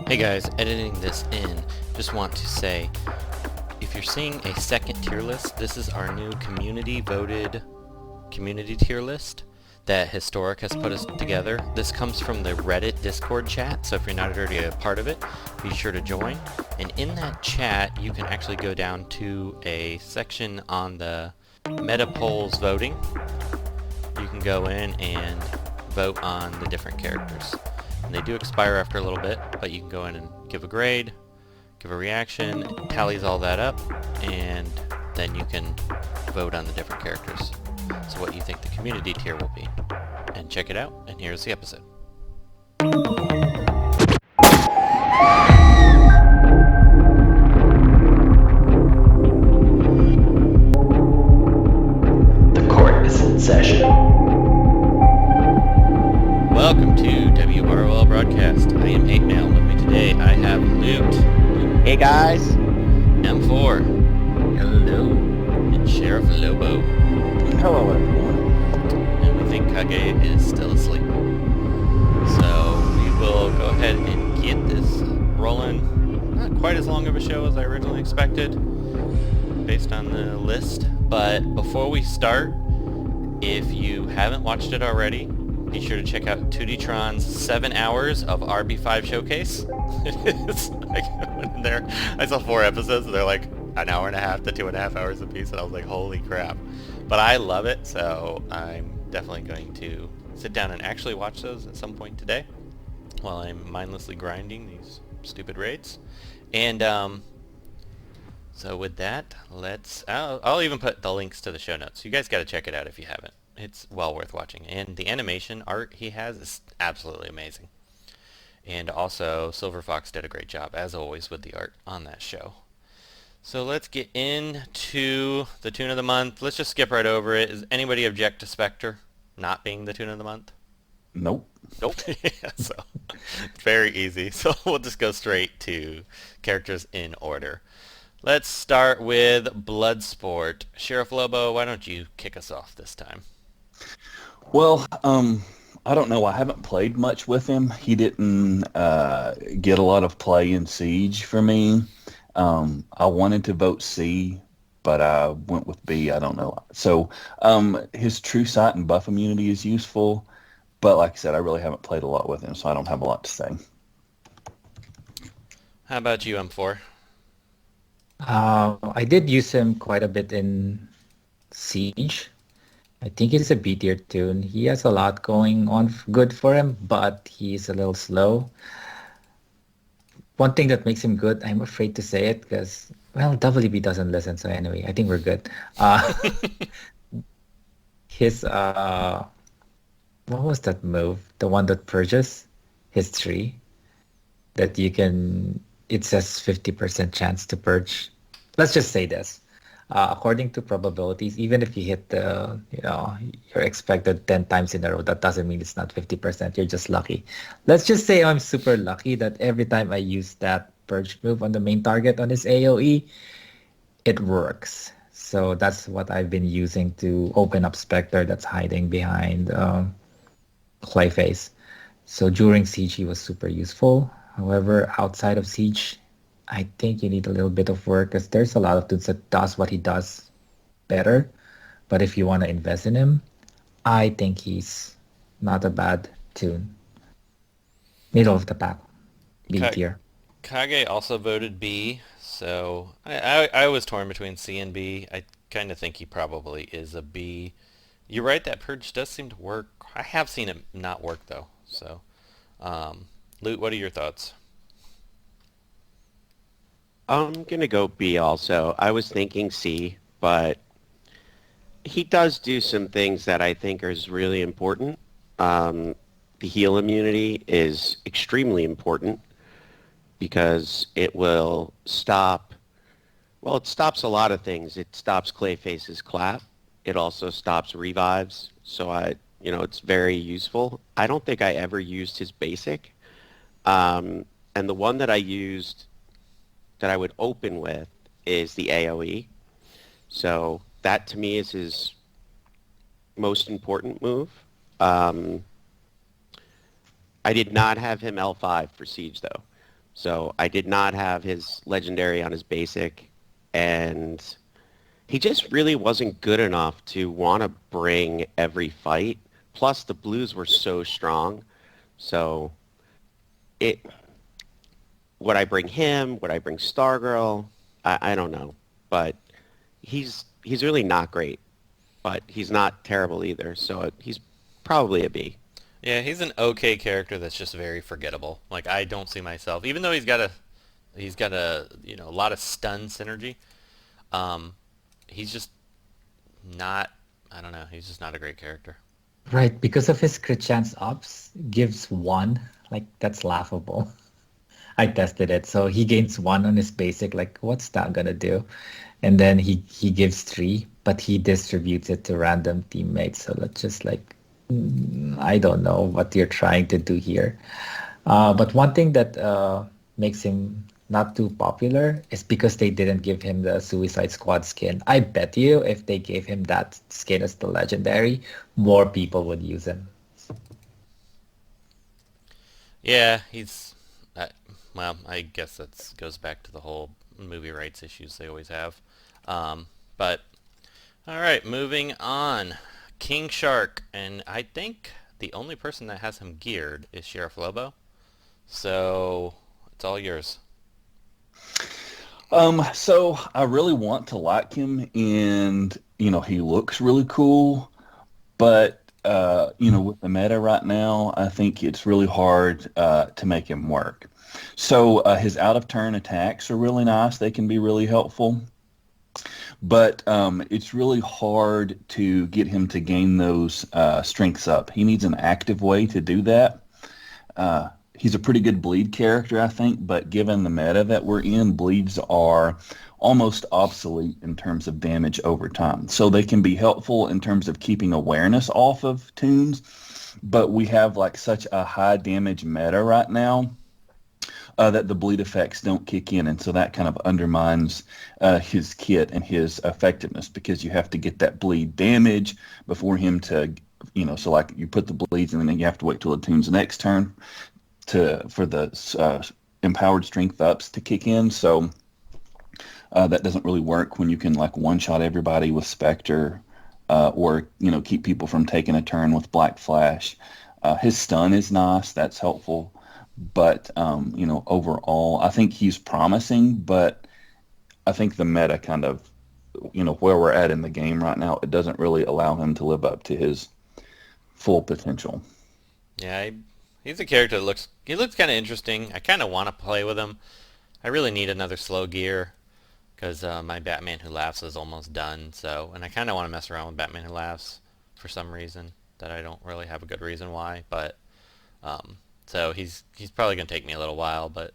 Hey guys, editing this in, just want to say, if you're seeing a second tier list, this is our new community-voted community tier list that Historic has put us together. This comes from the Reddit Discord chat, so if you're not already a part of it, be sure to join. And in that chat, you can actually go down to a section on the meta polls voting. You can go in and vote on the different characters. And they do expire after a little bit, but you can go in and give a grade, give a reaction, it tallies all that up, and then you can vote on the different characters. So what you think the community tier will be. And check it out, and here's the episode. The court is in session. Welcome to WROL Broadcast. I am 8Mail. With me today, I have Loot. Hey guys. M4. Hello. And Sheriff Lobo. Hello everyone. And we think Kage is still asleep. So we will go ahead and get this rolling. Not quite as long of a show as I originally expected, based on the list. But before we start, if you haven't watched it already, be sure to check out 2Dtron's 7 hours of RB5 showcase. It's like, I went in there, I saw 4 episodes, and they're like an hour and a half to 2.5 hours a piece, and I was like, holy crap. But I love it, so I'm definitely going to sit down and actually watch those at some point today while I'm mindlessly grinding these stupid raids. And so with that, I'll even put the links to the show notes. You guys got to check it out if you haven't. It's well worth watching. And the animation art he has is absolutely amazing. And also, Silver Fox did a great job, as always, with the art on that show. So let's get into the Toon of the Month. Let's just skip right over it. Does anybody object to Spectre not being the Toon of the Month? Nope. Nope. Yeah, so it's very easy. So we'll just go straight to characters in order. Let's start with Bloodsport. Sheriff Lobo, why don't you kick us off this time? Well, I don't know. I haven't played much with him. He didn't get a lot of play in Siege for me. I wanted to vote C, but I went with B. I don't know. So his True Sight and buff immunity is useful, but like I said, I really haven't played a lot with him, so I don't have a lot to say. How about you, M4? I did use him quite a bit in Siege. I think he's a B tier toon. He has a lot going on good for him, but he's a little slow. One thing that makes him good, I'm afraid to say it because, well, WB doesn't listen, so anyway, I think we're good. His, what was that move? The one that purges his tree? That you can, it says 50% chance to purge. Let's just say this. According to probabilities, even if you hit the, you're expected 10 times in a row, that doesn't mean it's not 50%. You're just lucky. Let's just say I'm super lucky that every time I use that purge move on the main target on his AoE, it works. So that's what I've been using to open up Spectre that's hiding behind Clayface. So during Siege, he was super useful. However, outside of Siege, I think you need a little bit of work because there's a lot of toons that does what he does better. But if you want to invest in him, I think he's not a bad toon. Middle of the pack. B tier. Kage also voted B, so I was torn between C and B. I kind of think he probably is a B. You're right, that purge does seem to work. I have seen it not work, though. So, Loot, what are your thoughts? I'm going to go B also. I was thinking C, but he does do some things that I think is really important. The heal immunity is extremely important because it will stop, well, it stops a lot of things. It stops Clayface's clap. It also stops revives. So it's very useful. I don't think I ever used his basic. And the one that I used that I would open with is the AoE. So that to me is his most important move. I did not have him L5 for Siege though. So I did not have his legendary on his basic, and he just really wasn't good enough to want to bring every fight. Plus, the blues were so strong. So, it would I bring him? Would I bring Stargirl? I don't know, but he's really not great, but he's not terrible either. So he's probably a B. Yeah, he's an okay character that's just very forgettable. Like I don't see myself, even though he's got a a lot of stun synergy. Um, he's just not. I don't know. He's just not a great character. Right, because of his crit chance ups gives 1. Like, that's laughable. I tested it. So he gains 1 on his basic. Like, what's that gonna do? And then he gives 3, but he distributes it to random teammates. So that's just like, I don't know what you're trying to do here. But one thing that makes him not too popular is because they didn't give him the Suicide Squad skin. I bet you if they gave him that skin as the legendary, more people would use him. Yeah, he's. Well, I guess that goes back to the whole movie rights issues they always have. But all right, moving on. King Shark, and I think the only person that has him geared is Sheriff Lobo. So it's all yours. So I really want to like him, and he looks really cool, but with the meta right now, I think it's really hard to make him work. So his out of turn attacks are really nice; they can be really helpful, but it's really hard to get him to gain those strengths up. He needs an active way to do that. He's a pretty good bleed character, I think, but given the meta that we're in, bleeds are almost obsolete in terms of damage over time. So they can be helpful in terms of keeping awareness off of toons, but we have like such a high damage meta right now that the bleed effects don't kick in, and so that kind of undermines his kit and his effectiveness because you have to get that bleed damage before him to, so like you put the bleeds and then you have to wait till the toon's next turn for the empowered strength ups to kick in. So that doesn't really work when you can like one shot everybody with Spectre or keep people from taking a turn with Black Flash. His stun is nice, that's helpful, but overall I think he's promising, but I think the meta kind of where we're at in the game right now, it doesn't really allow him to live up to his full potential. Yeah, he's a character that looks kind of interesting. I kind of want to play with him. I really need another slow gear because my Batman Who Laughs is almost done. So, and I kind of want to mess around with Batman Who Laughs for some reason that I don't really have a good reason why. But so he's probably gonna take me a little while, but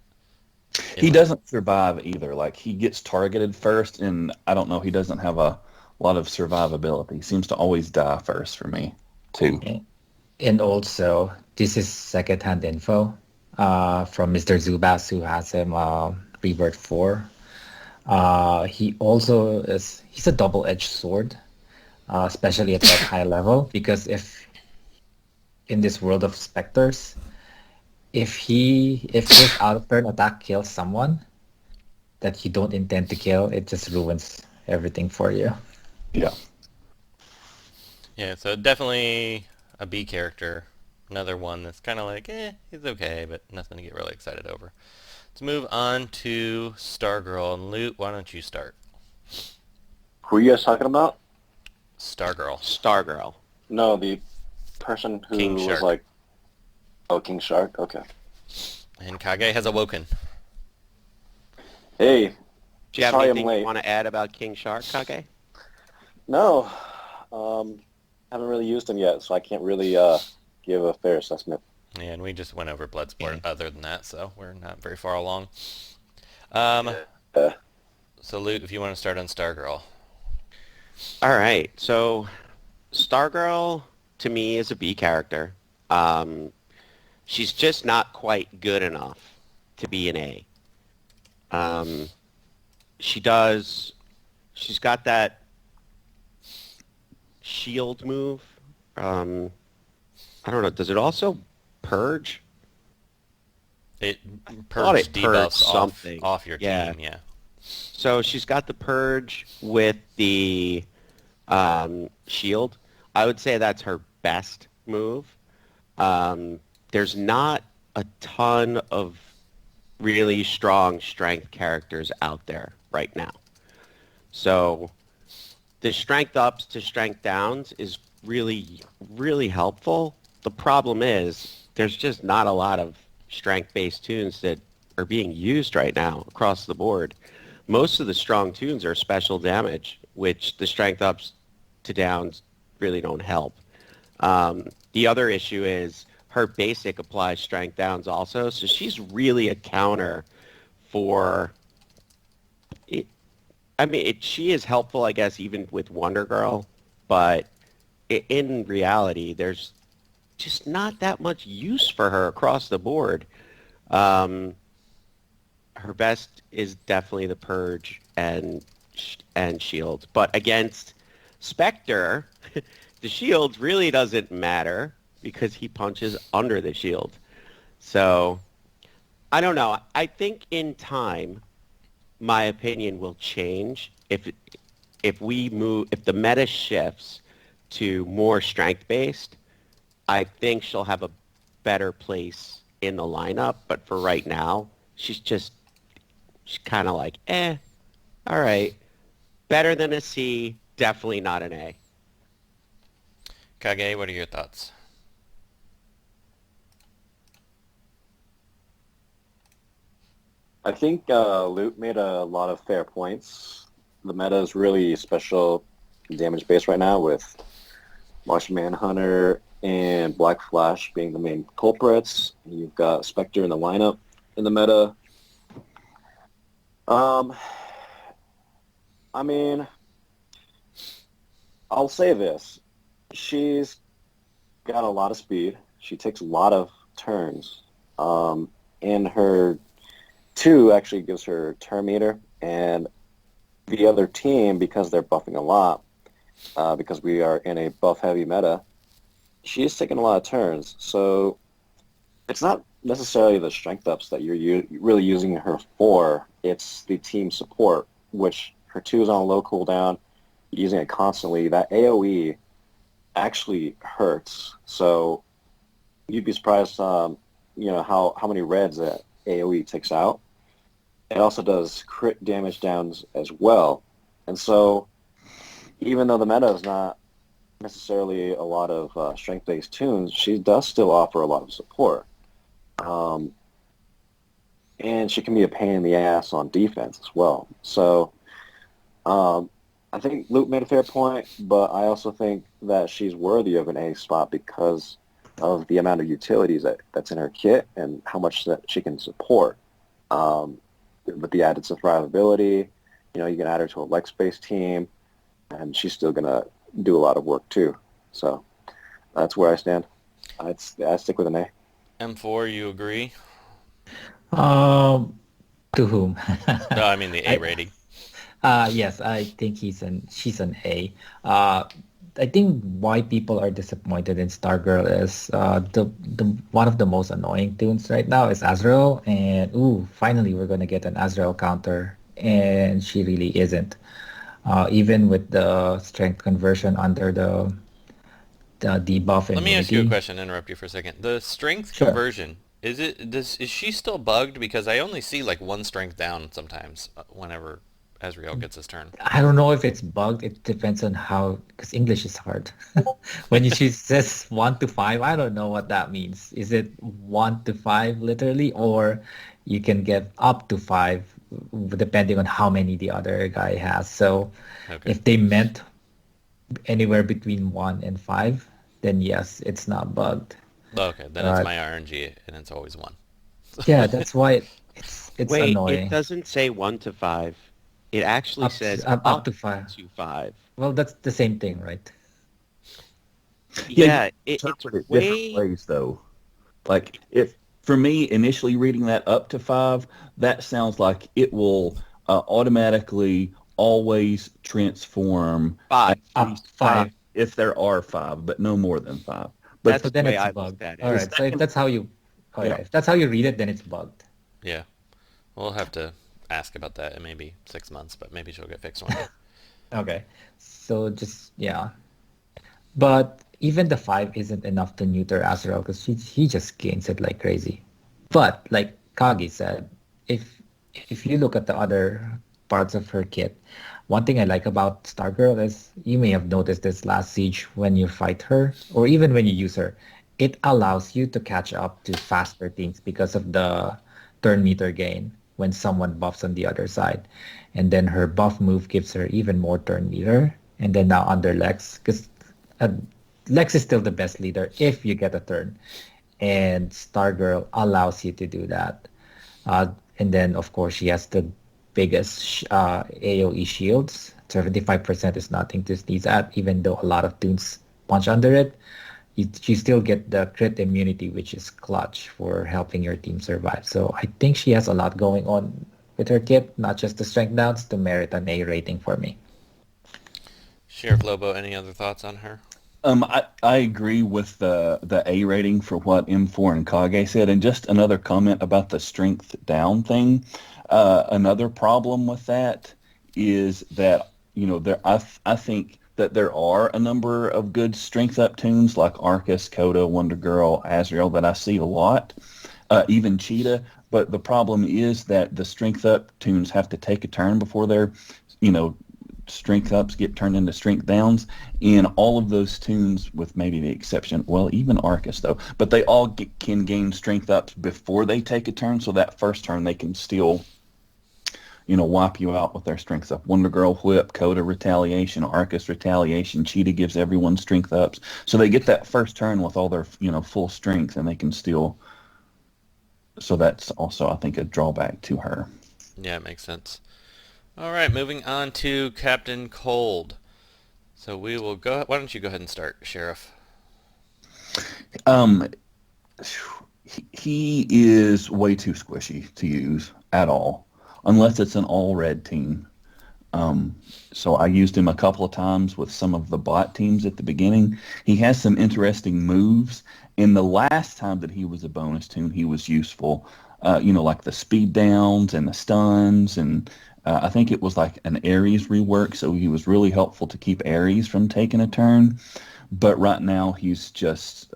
he doesn't survive either. Like he gets targeted first, and I don't know. He doesn't have a lot of survivability. He seems to always die first for me too. And also, this is secondhand info from Mr. Zubas, who has him Rebirth 4. He also he's a double-edged sword, especially at that high level, because if in this world of specters, if his out-of-turn attack kills someone that you don't intend to kill, it just ruins everything for you. Yeah. Yeah, so definitely a B character. Another one that's kind of like, he's okay, but nothing to get really excited over. Let's move on to Stargirl. And Loot, why don't you start? Who are you guys talking about? Stargirl. Stargirl. No, the person who King was Shark. like... Oh, King Shark? Okay. And Kage has awoken. Hey, Do you have sorry I'm anything you late. want to add about King Shark, Kage? No, haven't really used him yet, so I can't really give a fair assessment. Yeah, and we just went over Bloodsport Okay. other than that, so we're not very far along. Uh, So Loot, if you want to start on Stargirl. All right. So Stargirl, to me, is a B character. She's just not quite good enough to be an A. She's got that shield move. I don't know. Does it also purge? It thought purge it debuffs purged something. off your Yeah. team, yeah. So she's got the purge with the shield. I would say that's her best move. There's not a ton of really strong strength characters out there right now. So the strength ups to strength downs is really, really helpful. The problem is there's just not a lot of strength-based tunes that are being used right now across the board. Most of the strong tunes are special damage, which the strength ups to downs really don't help. The other issue is her basic applies strength downs also, so she's really a counter for... she is helpful, I guess, even with Wonder Girl, but in reality, there's just not that much use for her across the board. Her best is definitely the Purge and Shield, but against Spectre, the Shield really doesn't matter because he punches under the shield. So, I don't know. I think in time, my opinion will change if the meta shifts to more strength-based. I think she'll have a better place in the lineup, but for right now, she's kind of like, all right. Better than a C, definitely not an A. Kage, what are your thoughts? I think Luke made a lot of fair points. The meta is really special damage based right now with Martian Manhunter and Black Flash being the main culprits. You've got Spectre in the lineup in the meta. I mean, I'll say this. She's got a lot of speed. She takes a lot of turns. And her 2 actually gives her turn meter. And the other team, because they're buffing a lot, because we are in a buff-heavy meta, she's taking a lot of turns. So it's not necessarily the strength ups that you're really using her for. It's the team support, which her 2 is on a low cooldown, using it constantly. That AoE actually hurts. So you'd be surprised, how many reds that AoE takes out. It also does crit damage downs as well. And so even though the meta is not necessarily a lot of strength-based tunes, she does still offer a lot of support. And she can be a pain in the ass on defense as well. So I think Luke made a fair point, but I also think that she's worthy of an A spot because of the amount of utilities that's in her kit and how much that she can support. With the added survivability, you can add her to a Lex-based team, and she's still going to do a lot of work too. So that's where I stand. I stick with an A. M4, you agree? To whom? No, I mean the A rating. Yes, I think she's an A. I think why people are disappointed in Stargirl is the one of the most annoying tunes right now is Azrael, and finally we're gonna get an Azrael counter, and she really isn't. Even with the strength conversion under the debuff immunity. Let me ask you a question. Interrupt you for a second. The strength Sure. conversion is she still bugged? Because I only see like 1 strength down sometimes whenever Azrael gets his turn. I don't know if it's bugged. It depends on how, because English is hard. When she says 1 to 5, I don't know what that means. Is it 1 to 5 literally, or you can get up to 5 depending on how many the other guy has? So Okay. if they meant anywhere between 1 and 5, then yes, it's not bugged. Okay, then it's my RNG, and it's always 1. Yeah, that's why it's Wait, annoying. it doesn't say 1 to 5. It actually says up to 5. to 5. Well, that's the same thing, right? Yeah, Interpret it's it different ways, though. Like, if for me, initially reading that up to 5, that sounds like it will automatically always transform 5. at least 5 if there are 5, but no more than 5. But That's So then the way it's I bugged. looked at it. All right, so if that's how you Oh Yeah. yeah, if that's how you read it, then it's bugged. Yeah. We'll have to ask about that in maybe 6 months, but maybe she'll get fixed one day. Okay. So just yeah. But even the 5 isn't enough to neuter Azrael because he just gains it like crazy. But like Kagi said, if if you look at the other parts of her kit, one thing I like about Stargirl is you may have noticed this last siege when you fight her, or even when you use her, it allows you to catch up to faster things because of the turn meter gain when someone buffs on the other side. And then her buff move gives her even more turn meter. And then now under Lex, because uh, Lex is still the best leader if you get a turn. And Stargirl allows you to do that. And then, of course, she has the biggest AoE shields. 75% is nothing to sneeze at, even though a lot of toons punch under it. You still get the crit immunity, which is clutch for helping your team survive. So I think she has a lot going on with her kit, not just the strength downs, to merit an A rating for me. Sheriff Lobo, any other thoughts on her? I agree with the A rating for what M4 and Kage said, and just another comment about the strength down thing. Another problem with that is that I think that there are a number of good strength up tunes like Arcus, Coda, Wonder Girl, Azrael that I see a lot, even Cheetah. But the problem is that the strength up tunes have to take a turn before they're, strength ups get turned into strength downs. And all of those tunes, with maybe the exception, well, even Arcus though, but they all can gain strength ups before they take a turn. So that first turn they can still wipe you out with their strength up. Wonder Girl Whip, Coda Retaliation, Arcus Retaliation, Cheetah gives everyone strength ups. So they get that first turn with all their, full strength, and they can still. So that's also, I think, a drawback to her. Yeah, it makes sense. All right, moving on to Captain Cold. So we will go. Why don't you go ahead and start, Sheriff? He is way too squishy to use at all, unless it's an all-red team. So I used him a couple of times with some of the bot teams at the beginning. He has some interesting moves. And the last time that he was a bonus toon, he was useful. Like the speed downs and the stuns. And I think it was like an Ares rework. So he was really helpful to keep Ares from taking a turn. But right now he's just,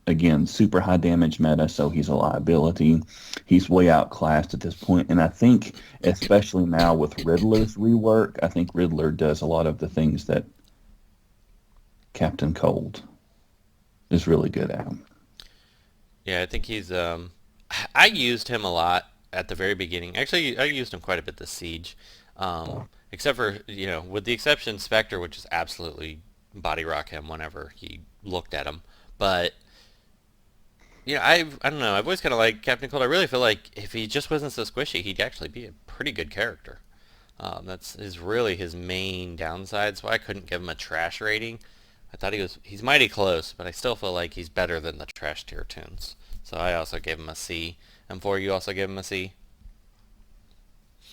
again, super high damage meta, so he's a liability. He's way outclassed at this point, and I think, especially now with Riddler's rework, I think Riddler does a lot of the things that Captain Cold is really good at. Yeah, I think he's. I used him a lot at the very beginning. Actually, I used him quite a bit this siege, except for with the exception Spectre, which is absolutely body rock him whenever he looked at him, but. Yeah, I don't know. I've always kind of liked Captain Cold. I really feel like if he just wasn't so squishy, he'd actually be a pretty good character. That's really his main downside. So I couldn't give him a trash rating. I thought he's mighty close, but I still feel like he's better than the trash tier tunes. So I also gave him a C. M4, you also gave him a C?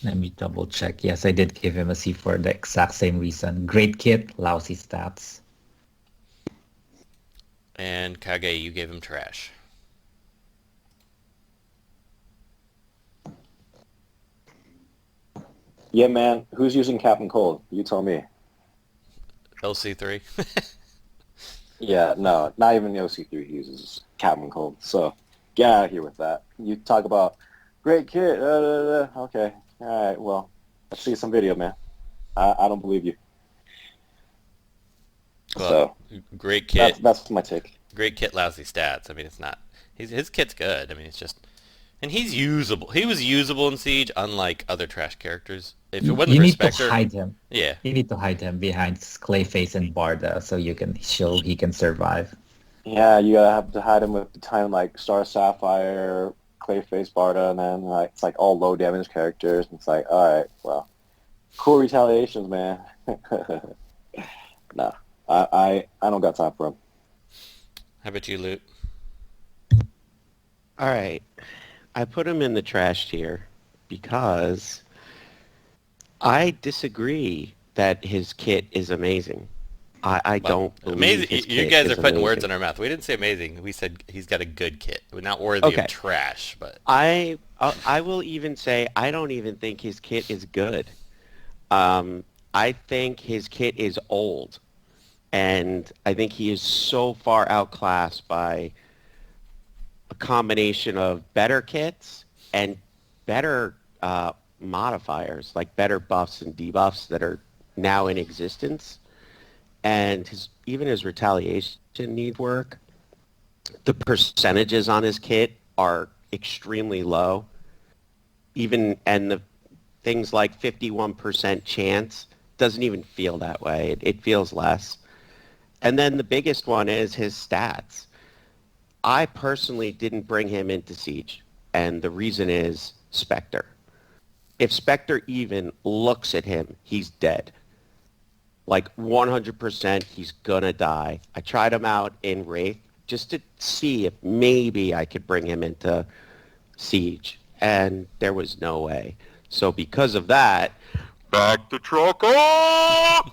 Let me double check. Yes, I did give him a C for the exact same reason. Great kit, lousy stats. And Kage, you gave him trash. Yeah, man. Who's using Captain Cold? You tell me. LC3. Yeah, no, not even the OC3 uses Captain Cold. So get out of here with that. You talk about great kid. Okay, all right. Well, let's see some video, man. I don't believe you. Well, so great kit. That's my take. Great kit, lousy stats. I mean, it's not. His kit's good. I mean, it's just. And he's usable. He was usable in Siege, unlike other trash characters. If it wasn't You for need Spectre, to hide him. yeah, You need to hide him behind Clayface and Barda so you can show he can survive. Yeah, you gotta have to hide him with the time like Star Sapphire, Clayface, Barda, and then it's like all low damage characters. It's like, all right, well, cool retaliations, man. No, I don't got time for him. How about you, Loot? All right. I put him in the trash tier because I disagree that his kit is amazing. I don't believe amazing. his You kit guys is are putting words amazing. in our mouth. We didn't say amazing. We said he's got a good kit. Not worthy Okay. of trash, but I will even say I don't even think his kit is good. I think his kit is old, and I think he is so far outclassed by a combination of better kits and better modifiers, like better buffs and debuffs that are now in existence. And even his retaliation needs work. The percentages on his kit are extremely low. And the things like 51% chance doesn't even feel that way. It feels less. And then the biggest one is his stats. I personally didn't bring him into Siege, and the reason is Spectre. If Spectre even looks at him, he's dead. Like 100%, he's gonna die. I tried him out in Wraith just to see if maybe I could bring him into Siege, and there was no way. So because of that, back to Troco!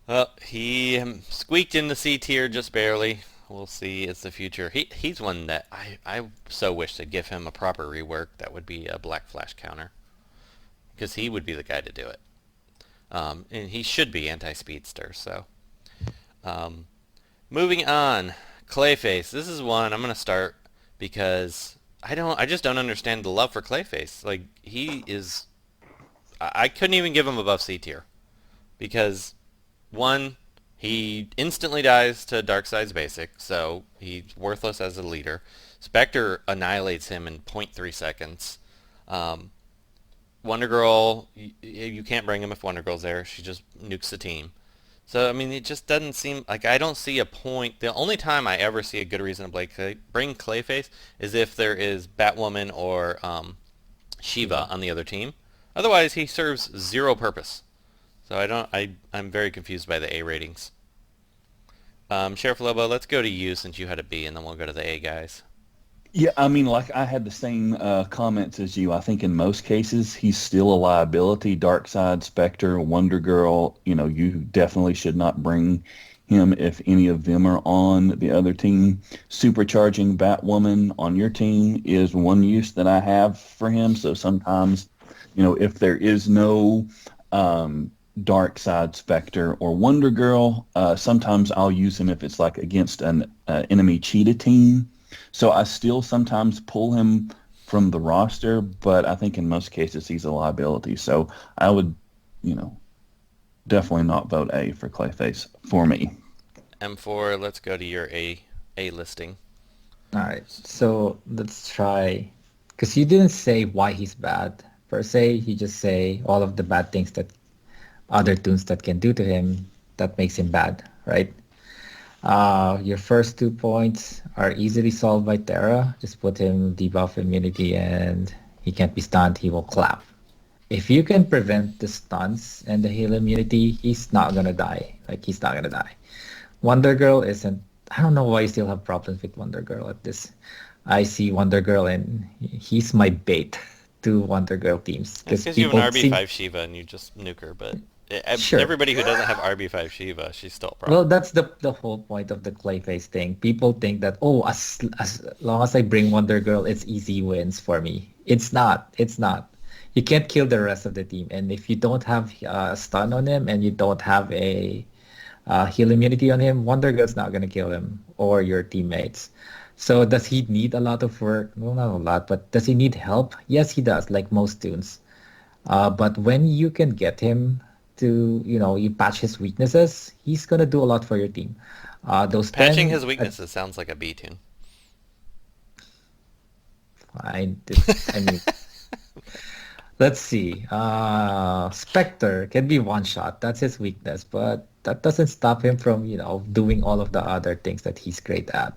well, he squeaked in the C tier just barely. We'll see. It's the future. He's one that I so wish they'd give him a proper rework. That would be a Black Flash counter, because he would be the guy to do it. And he should be anti-speedster. So, moving on, Clayface. This is one I'm gonna start because I just don't understand the love for Clayface. Like, he is, I couldn't even give him above C tier because one, he instantly dies to Darkseid's basic, so he's worthless as a leader. Spectre annihilates him in 0.3 seconds. Wonder Girl, you can't bring him if Wonder Girl's there. She just nukes the team. So, I mean, it just doesn't seem like, I don't see a point. The only time I ever see a good reason to bring Clayface is if there is Batwoman or Shiva on the other team. Otherwise, he serves zero purpose. So I'm very confused by the A ratings. Sheriff Lobo, let's go to you since you had a B, and then we'll go to the A guys. Yeah, I mean, like I had the same comments as you. I think in most cases he's still a liability. Darkseid, Spectre, Wonder Girl, you definitely should not bring him if any of them are on the other team. Supercharging Batwoman on your team is one use that I have for him. So sometimes, if there is no Darkseid, Spectre, or Wonder Girl, sometimes I'll use him if it's like against an enemy cheetah team. So I still sometimes pull him from the roster, but I think in most cases he's a liability. So I would, definitely not vote A for Clayface for me. M4, let's go to your A listing. All right, so let's try, because you didn't say why he's bad per se. You just say all of the bad things that other toons that can do to him that makes him bad, right? Your first 2 points are easily solved by Terra. Just put him debuff immunity and he can't be stunned. He will clap. If you can prevent the stuns and the heal immunity, he's not gonna die. He's not gonna die. Wonder Girl isn't. I don't know why you still have problems with Wonder Girl at this. I see Wonder Girl and he's my bait to Wonder Girl teams. Because you have an RB5 Shiva and you just nuke her, but sure. Everybody who doesn't have RB5 Shiva, she's still a problem. Well, that's the whole point of the Clayface thing. People think that, as long as I bring Wonder Girl, it's easy wins for me. It's not. It's not. You can't kill the rest of the team. And if you don't have a stun on him and you don't have a heal immunity on him, Wonder Girl's not going to kill him or your teammates. So does he need a lot of work? Well, not a lot, but does he need help? Yes, he does, like most toons. But when you can get him to, you patch his weaknesses, he's going to do a lot for your team. Patching his weaknesses sounds like a B toon. Fine. I mean, let's see. Spectre can be one shot. That's his weakness, but that doesn't stop him from, doing all of the other things that he's great at.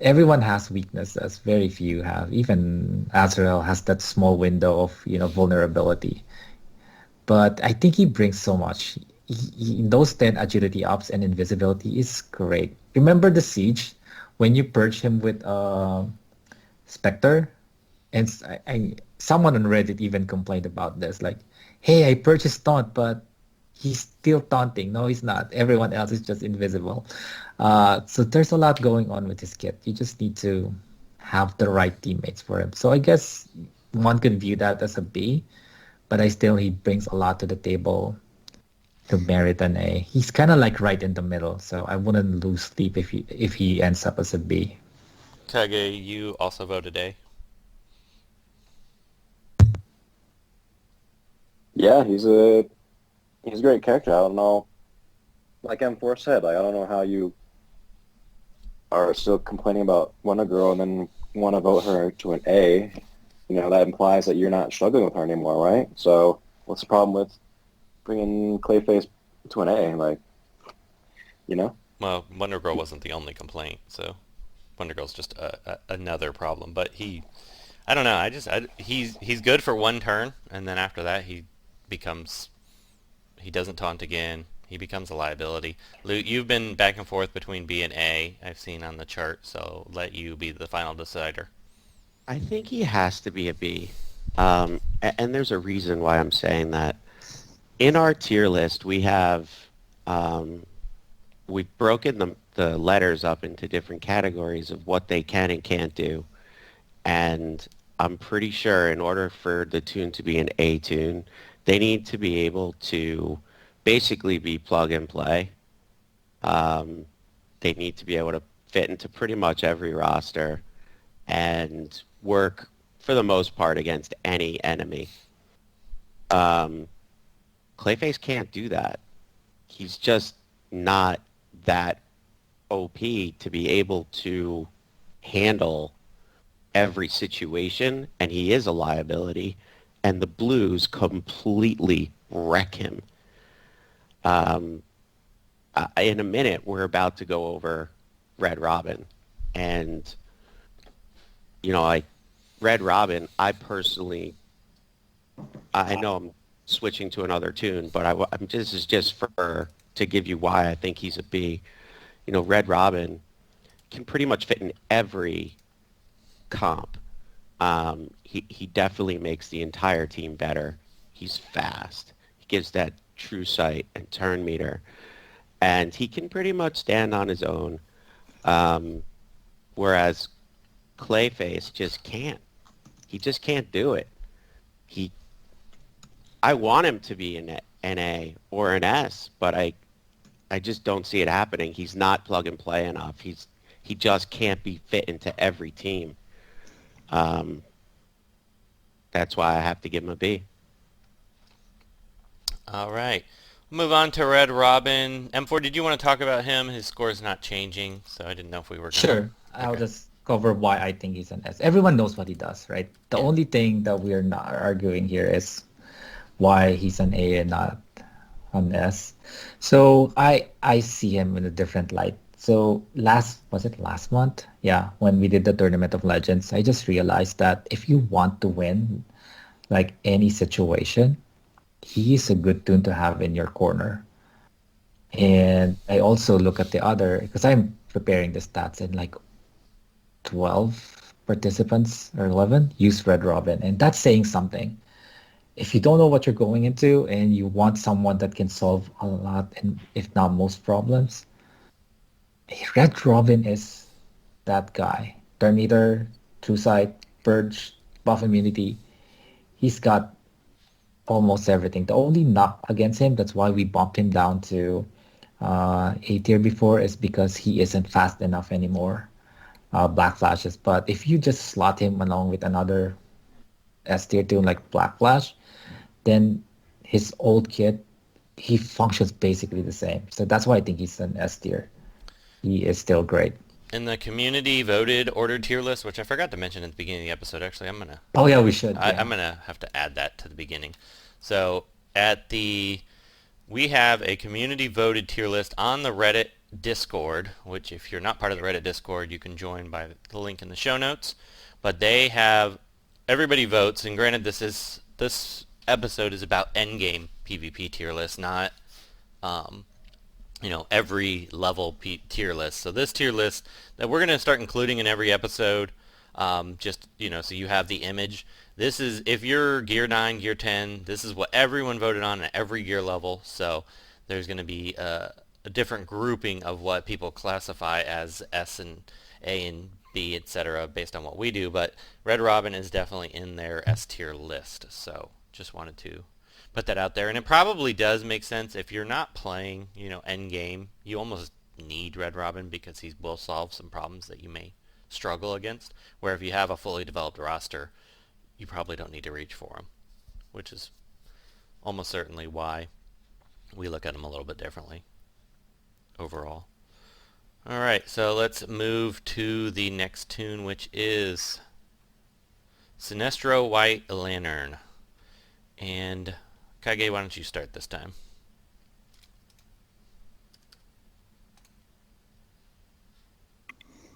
Everyone has weaknesses. Very few have. Even Azrael has that small window of, vulnerability. But I think he brings so much. Those 10 agility ups and invisibility is great. Remember the siege when you purge him with Spectre? And someone on Reddit even complained about this. Like, hey, I purchased taunt, but he's still taunting. No, he's not. Everyone else is just invisible. So there's a lot going on with his kit. You just need to have the right teammates for him. So I guess one could view that as a B, but he brings a lot to the table to merit an A. He's kind of like right in the middle, so I wouldn't lose sleep if he ends up as a B. Kage, you also voted A. Yeah, he's a great character. I don't know, like M4 said, like I don't know how you are still complaining about Wonder Girl and then want to vote her to an A. That implies that you're not struggling with her anymore, right? So what's the problem with bringing Clayface to an A? Like, Well, Wonder Girl wasn't the only complaint, so Wonder Girl's just another problem. But I don't know. He's good for one turn, and then after that he doesn't taunt again. He becomes a liability. Luke, you've been back and forth between B and A, I've seen on the chart, so let you be the final decider. I think he has to be a B. And there's a reason why I'm saying that. In our tier list, we have we've broken the letters up into different categories of what they can and can't do. And I'm pretty sure in order for the toon to be an A toon, they need to be able to basically be plug and play. They need to be able to fit into pretty much every roster and work for the most part against any enemy. Clayface can't do that. He's just not that OP to be able to handle every situation, and he is a liability, and the Blues completely wreck him. In a minute, we're about to go over Red Robin, and like Red Robin, I know I'm switching to another toon, but this is just to give you why I think he's a B. Red Robin can pretty much fit in every comp. He definitely makes the entire team better. He's fast. He gives that true sight and turn meter, and he can pretty much stand on his own. Whereas Clayface just can't. He just can't do it. I want him to be an A or an S, but I just don't see it happening. He's not plug and play enough. He just can't be fit into every team. That's why I have to give him a B. All right. Move on to Red Robin. M4, did you want to talk about him? His score is not changing, so I didn't know if we were going to... Sure. I'll just cover why I think he's an S. Everyone knows what he does, right? The only thing that we're not arguing here is why he's an A and not an S. So I see him in a different light. So last month? Yeah, when we did the Tournament of Legends, I just realized that if you want to win like any situation, he's a good toon to have in your corner. And I also look at the other, because I'm preparing the stats, and like 12 participants or 11 use Red Robin, and that's saying something. If you don't know what you're going into and you want someone that can solve a lot, and if not most problems, Red Robin is that guy. Turn meter, true sight, purge, buff immunity. He's got almost everything. The only knock against him, that's why we bumped him down to A tier before, is because he isn't fast enough anymore. Black Flashes. But if you just slot him along with another S tier toon like Black Flash, then his old kit, he functions basically the same. So that's why I think he's an S tier. He is still great. In the community voted ordered tier list, which I forgot to mention at the beginning of the episode, actually, I'm gonna... Oh yeah, we should. I'm gonna have to add that to the beginning. So we have a community voted tier list on the Reddit Discord, which if you're not part of the Reddit Discord, you can join by the link in the show notes. But they have, everybody votes, and granted this episode is about endgame PvP tier list, not every level tier list. So this tier list that we're going to start including in every episode, Just, so you have the image. This is, if you're Gear 9, Gear 10, this is what everyone voted on at every gear level. So there's going to be a different grouping of what people classify as S and A and B, etc., based on what we do. But Red Robin is definitely in their S tier list. So just wanted to put that out there. And it probably does make sense if you're not playing, end game. You almost need Red Robin because he will solve some problems that you may struggle against. Where if you have a fully developed roster, you probably don't need to reach for him, which is almost certainly why we look at him a little bit differently overall. All right, so let's move to the next toon, which is Sinestro White Lantern. And Kage, why don't you start this time?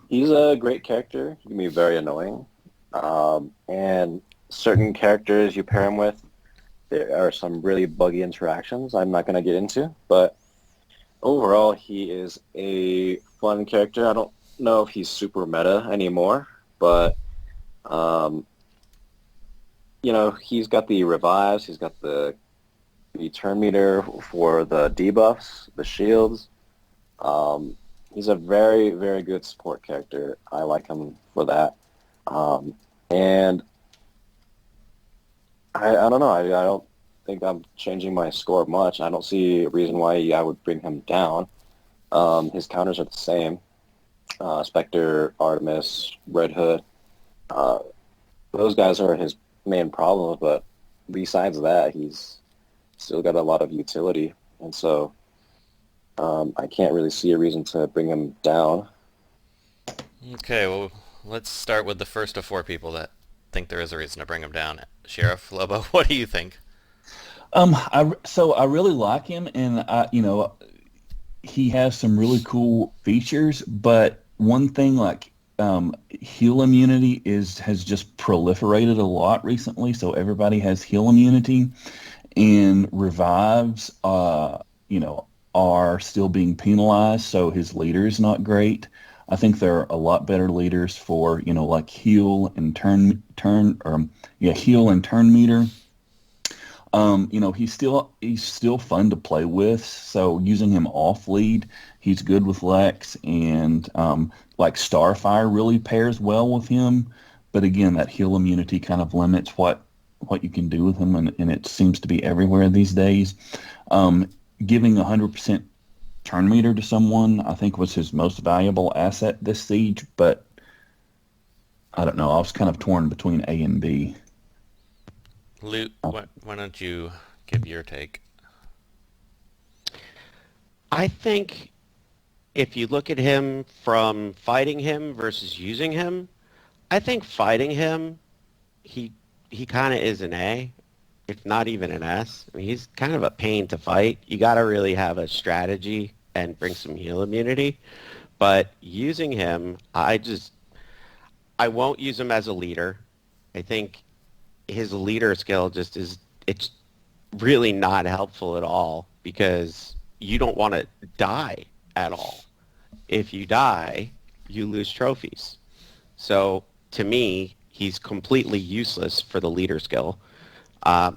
He's a great character. He can be very annoying. And certain characters you pair him with, there are some really buggy interactions I'm not going to get into. But overall, he is a fun character. I don't know if he's super meta anymore, but, he's got the revives. He's got the turn meter for the debuffs, the shields. He's a very, very good support character. I like him for that. And I don't know. I don't think I'm changing my score much. I don't see a reason why I would bring him down. His counters are the same. Spectre, Artemis, Red Hood. Those guys are his main problems, but besides that, he's still got a lot of utility. And so I can't really see a reason to bring him down. Okay, well, let's start with the first of 4 people that think there is a reason to bring him down. Sheriff Lobo, what do you think? I really like him, and he has some really cool features. But one thing, heal immunity has just proliferated a lot recently. So everybody has heal immunity, and revives, are still being penalized. So his leader is not great. I think there are a lot better leaders for heal and turn meter. He's still fun to play with. So using him off lead, he's good with Lex, and Starfire really pairs well with him. But again, that heal immunity kind of limits what you can do with him, and it seems to be everywhere these days. Giving 100% turn meter to someone, I think, was his most valuable asset this siege, but I don't know. I was kind of torn between A and B. Luke, why don't you give your take? I think if you look at him from fighting him versus using him, I think fighting him, he kind of is an A, if not even an S. I mean, he's kind of a pain to fight. You got to really have a strategy and bring some heal immunity. But using him, I won't use him as a leader. I think his leader skill it's really not helpful at all, because you don't want to die at all. If you die, you lose trophies. So to me, he's completely useless for the leader skill.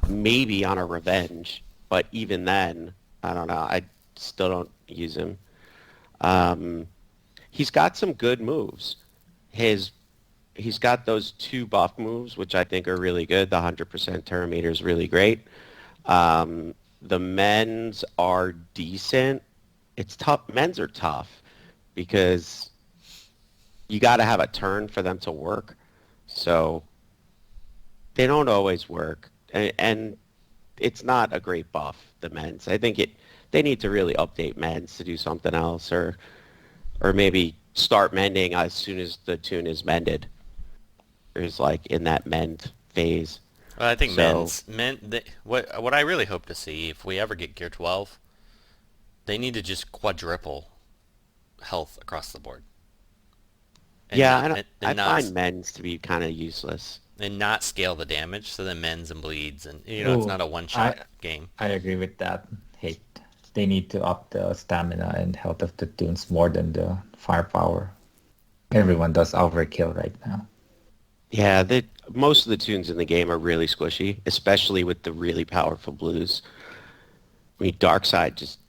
Maybe on a revenge, but even then, I don't know. I still don't use him. He's got some good moves. He's got those 2 buff moves, which I think are really good. The 100% turn meter is really great. The men's are decent. It's tough. Men's are tough because you got to have a turn for them to work. So they don't always work. And it's not a great buff, the men's. I think they need to really update men's to do something else, or maybe start mending as soon as the toon is mended. There's in that mend phase. Well, I think what I really hope to see, if we ever get Gear 12, they need to just quadruple health across the board. I find men's to be kind of useless. And not scale the damage, so the mends and bleeds, and it's not a one-shot game. I agree with that. They need to up the stamina and health of the toons more than the firepower. Everyone does overkill right now. Yeah, most of the tunes in the game are really squishy, especially with the really powerful blues. I mean, Darkseid just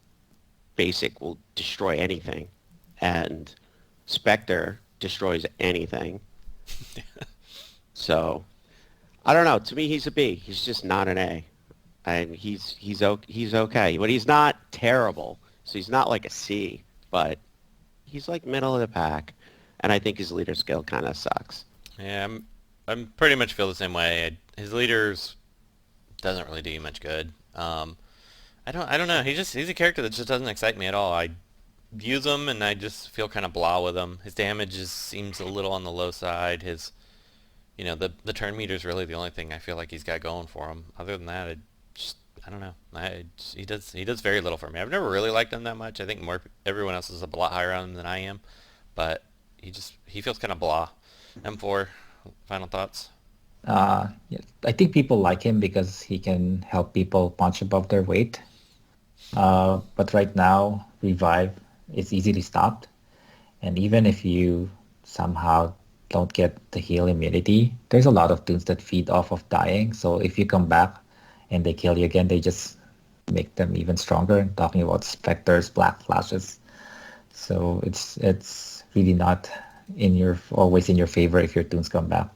basic will destroy anything, and Spectre destroys anything. So I don't know. To me, he's a B. He's just not an A, and he's okay, but he's not terrible. So he's not like a C, but he's like middle of the pack, and I think his leader skill kind of sucks. Yeah, I'm pretty much feel the same way. His leaders doesn't really do you much good. I don't know. He's a character that just doesn't excite me at all. I use him and I just feel kind of blah with him. His damage seems a little on the low side. His the turn meter is really the only thing I feel like he's got going for him. Other than that, I don't know. He does very little for me. I've never really liked him that much. I think everyone else is a lot higher on him than I am, but he feels kind of blah. M4, final thoughts. Yeah, I think people like him because he can help people punch above their weight. But right now, revive is easily stopped, and even if you somehow don't get the heal immunity, there's a lot of toons that feed off of dying. So if you come back and they kill you again, they just make them even stronger. I'm talking about specters, black flashes. So it's really not always in your favor if your toons come back.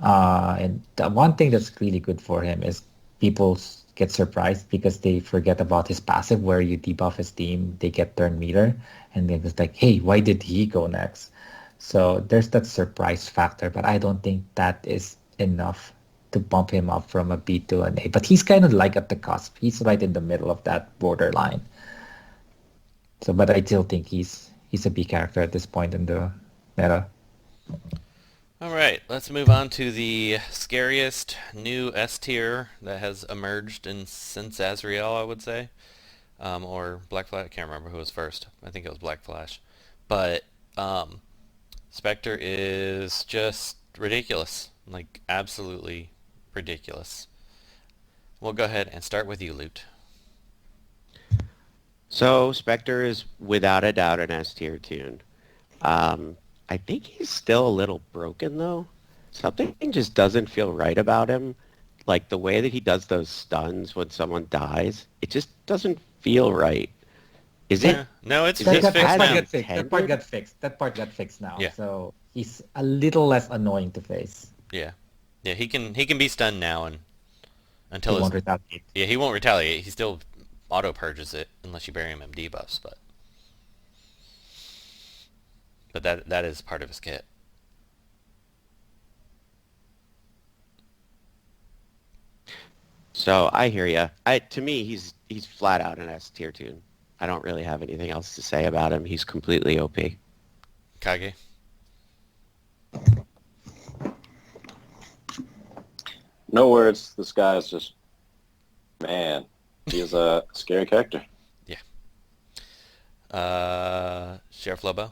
And the one thing that's really good for him is people get surprised because they forget about his passive where you debuff his team, they get turn meter, and then it's like, hey, why did he go next? So there's that surprise factor, but I don't think that is enough to bump him up from a B to an A. But he's kind of like at the cusp. He's right in the middle of that borderline. So, but I still think he's a B character at this point in the meta. All right, let's move on to the scariest new S tier that has emerged since Azrael, I would say, or Black Flash. I can't remember who was first. I think it was Black Flash, but Spectre is just ridiculous, like absolutely ridiculous. We'll go ahead and start with you, Loot. So Spectre is without a doubt an S tier tune. I think he's still a little broken though. Something just doesn't feel right about him. Like the way that he does those stuns when someone dies, it just doesn't feel right. Is it? No, it's That fixed part now. got fixed. That part got fixed now. Yeah. So he's a little less annoying to face. Yeah, he can be stunned now and until He won't retaliate. Yeah, he won't retaliate. He still auto purges it unless you bury him in debuffs, but that is part of his kit. So I hear ya. To me, he's flat out an S tier tune. I don't really have anything else to say about him. He's completely OP. Kage. No words. This guy is just, man, he is a scary character. Sheriff Lobo.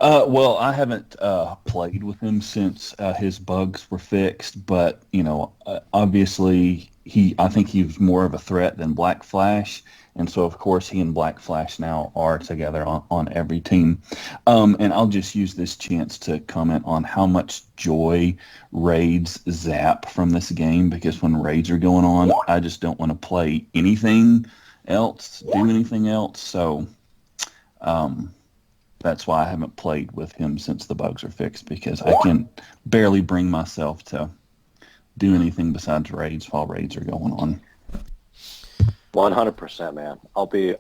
Well, I haven't played with him since his bugs were fixed, but obviously I think he was more of a threat than Black Flash, and so of course he and Black Flash now are together on every team. And I'll just use this chance to comment on how much joy raids zap from this game, because when raids are going on, I just don't want to play anything else, do anything else. So that's why I haven't played with him since the bugs are fixed, because I can barely bring myself to do anything besides raids while raids are going on. 100%, man. I'll be.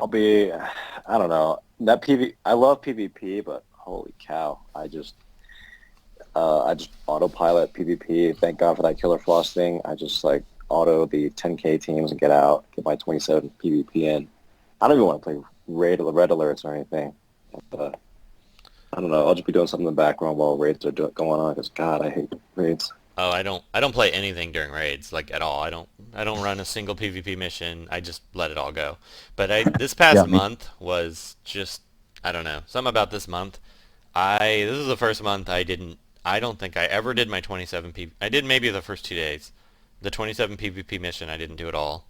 I don't know. I love PvP, but holy cow, I just autopilot PvP. Thank God for that Killer Floss thing. I just auto the 10K teams and get my 27 PvP in. I don't even want to play red alerts or anything. But, I don't know. I'll just be doing something in the background while raids are going on, because God, I hate raids. Oh, I don't play anything during raids, like at all. I don't run a single PvP mission. I just let it all go. But this past month was just, I don't know, something about this month. This is the first month I don't think I ever did my 27 PvP. I did maybe the first 2 days. The 27 PvP mission, I didn't do it all.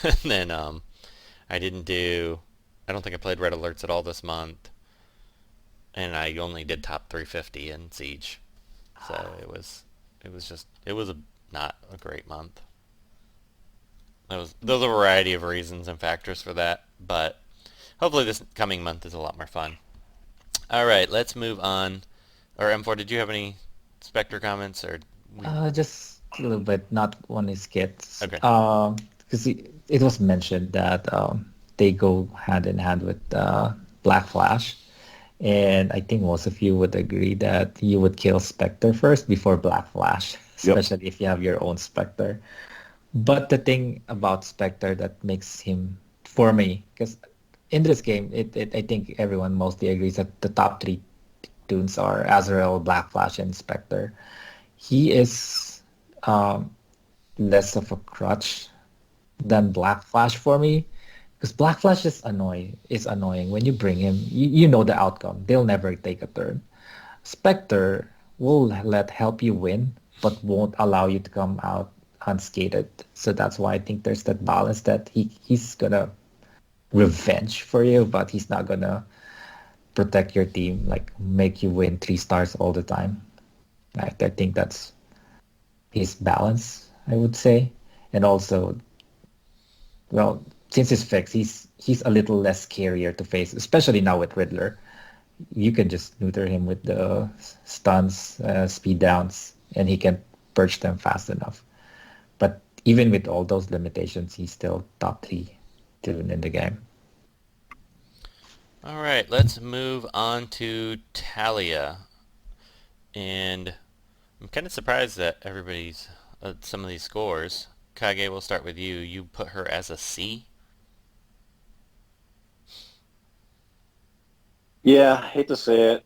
And then I don't think I played red alerts at all this month. And I only did top 350 in Siege. So it was not a great month. There's a variety of reasons and factors for that, but hopefully this coming month is a lot more fun. All right, let's move on. Or M4, did you have any Spectre comments or? Just a little bit, not one is skits. Okay. Because it was mentioned that they go hand in hand with Black Flash. And I think most of you would agree that you would kill Spectre first before Black Flash, especially if you have your own Spectre. But the thing about Spectre that makes him, for me, because in this game, I think everyone mostly agrees that the top three toons are Azrael, Black Flash, and Spectre. He is less of a crutch than Black Flash for me. Because Black Flash is annoying. When you bring him, you know the outcome. They'll never take a turn. Spectre will help you win, but won't allow you to come out unscathed. So that's why I think there's that balance that he's gonna revenge for you, but he's not gonna protect your team, like make you win 3 stars all the time. I think that's his balance, I would say. And also, well, since he's fixed, he's a little less scarier to face, especially now with Riddler. You can just neuter him with the stuns, speed downs, and he can purge them fast enough. But even with all those limitations, he's still top 3 toon in the game. All right, let's move on to Talia. And I'm kind of surprised that everybody's some of these scores. Kage, we'll start with you. You put her as a C? Yeah, I hate to say it.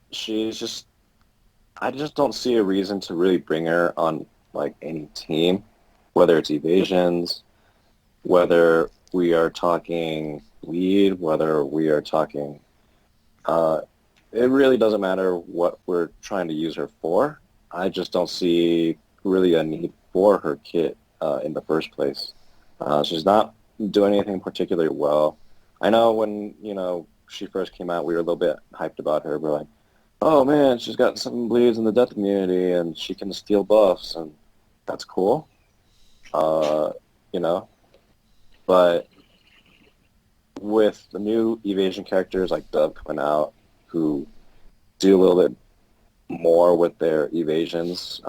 I just don't see a reason to really bring her on like any team, whether it's evasions, whether we are talking lead, whether we are talking, it really doesn't matter what we're trying to use her for. I just don't see really a need for her kit in the first place. She's not doing anything particularly well. I know when, she first came out, we were a little bit hyped about her. We're like, oh man, she's got 7 bleeds in the death immunity and she can steal buffs, and that's cool. But with the new evasion characters like Dove coming out, who do a little bit more with their evasions,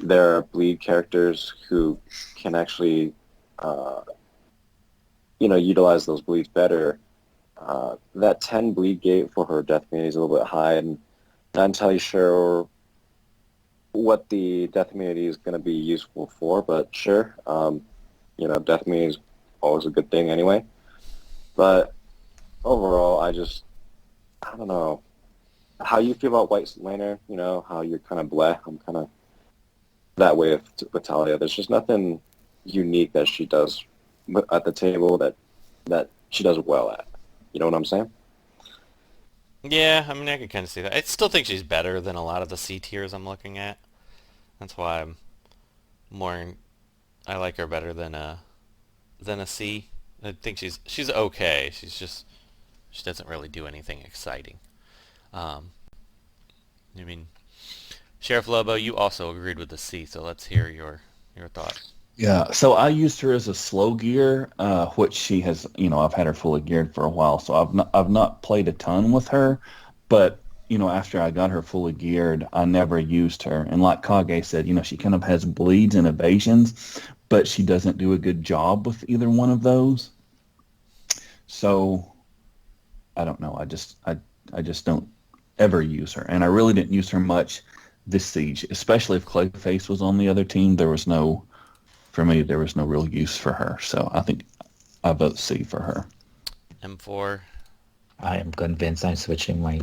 there are bleed characters who can actually, utilize those bleeds better. That 10 bleed gate for her death immunity is a little bit high, and not entirely sure what the death immunity is going to be useful for, but sure, death immunity is always a good thing anyway. But overall, I don't know how you feel about White Lantern, how you're kind of bleh. I'm kind of that way with Talia. There's just nothing unique that she does at the table that she does well at. You know what I'm saying? Yeah, I mean, I can kind of see that. I still think she's better than a lot of the C tiers I'm looking at. That's why I like her better than a C. I think she's okay. She doesn't really do anything exciting. Sheriff Lobo, you also agreed with the C, so let's hear your thoughts. Yeah, so I used her as a slow gear, which she has, I've had her fully geared for a while, so I've not played a ton with her, but, after I got her fully geared, I never used her. And like Kage said, she kind of has bleeds and evasions, but she doesn't do a good job with either one of those. So, I don't know, I just don't ever use her. And I really didn't use her much this siege, especially if Clayface was on the other team. For me, there was no real use for her. So I think I vote C for her. M4. I am convinced I'm switching my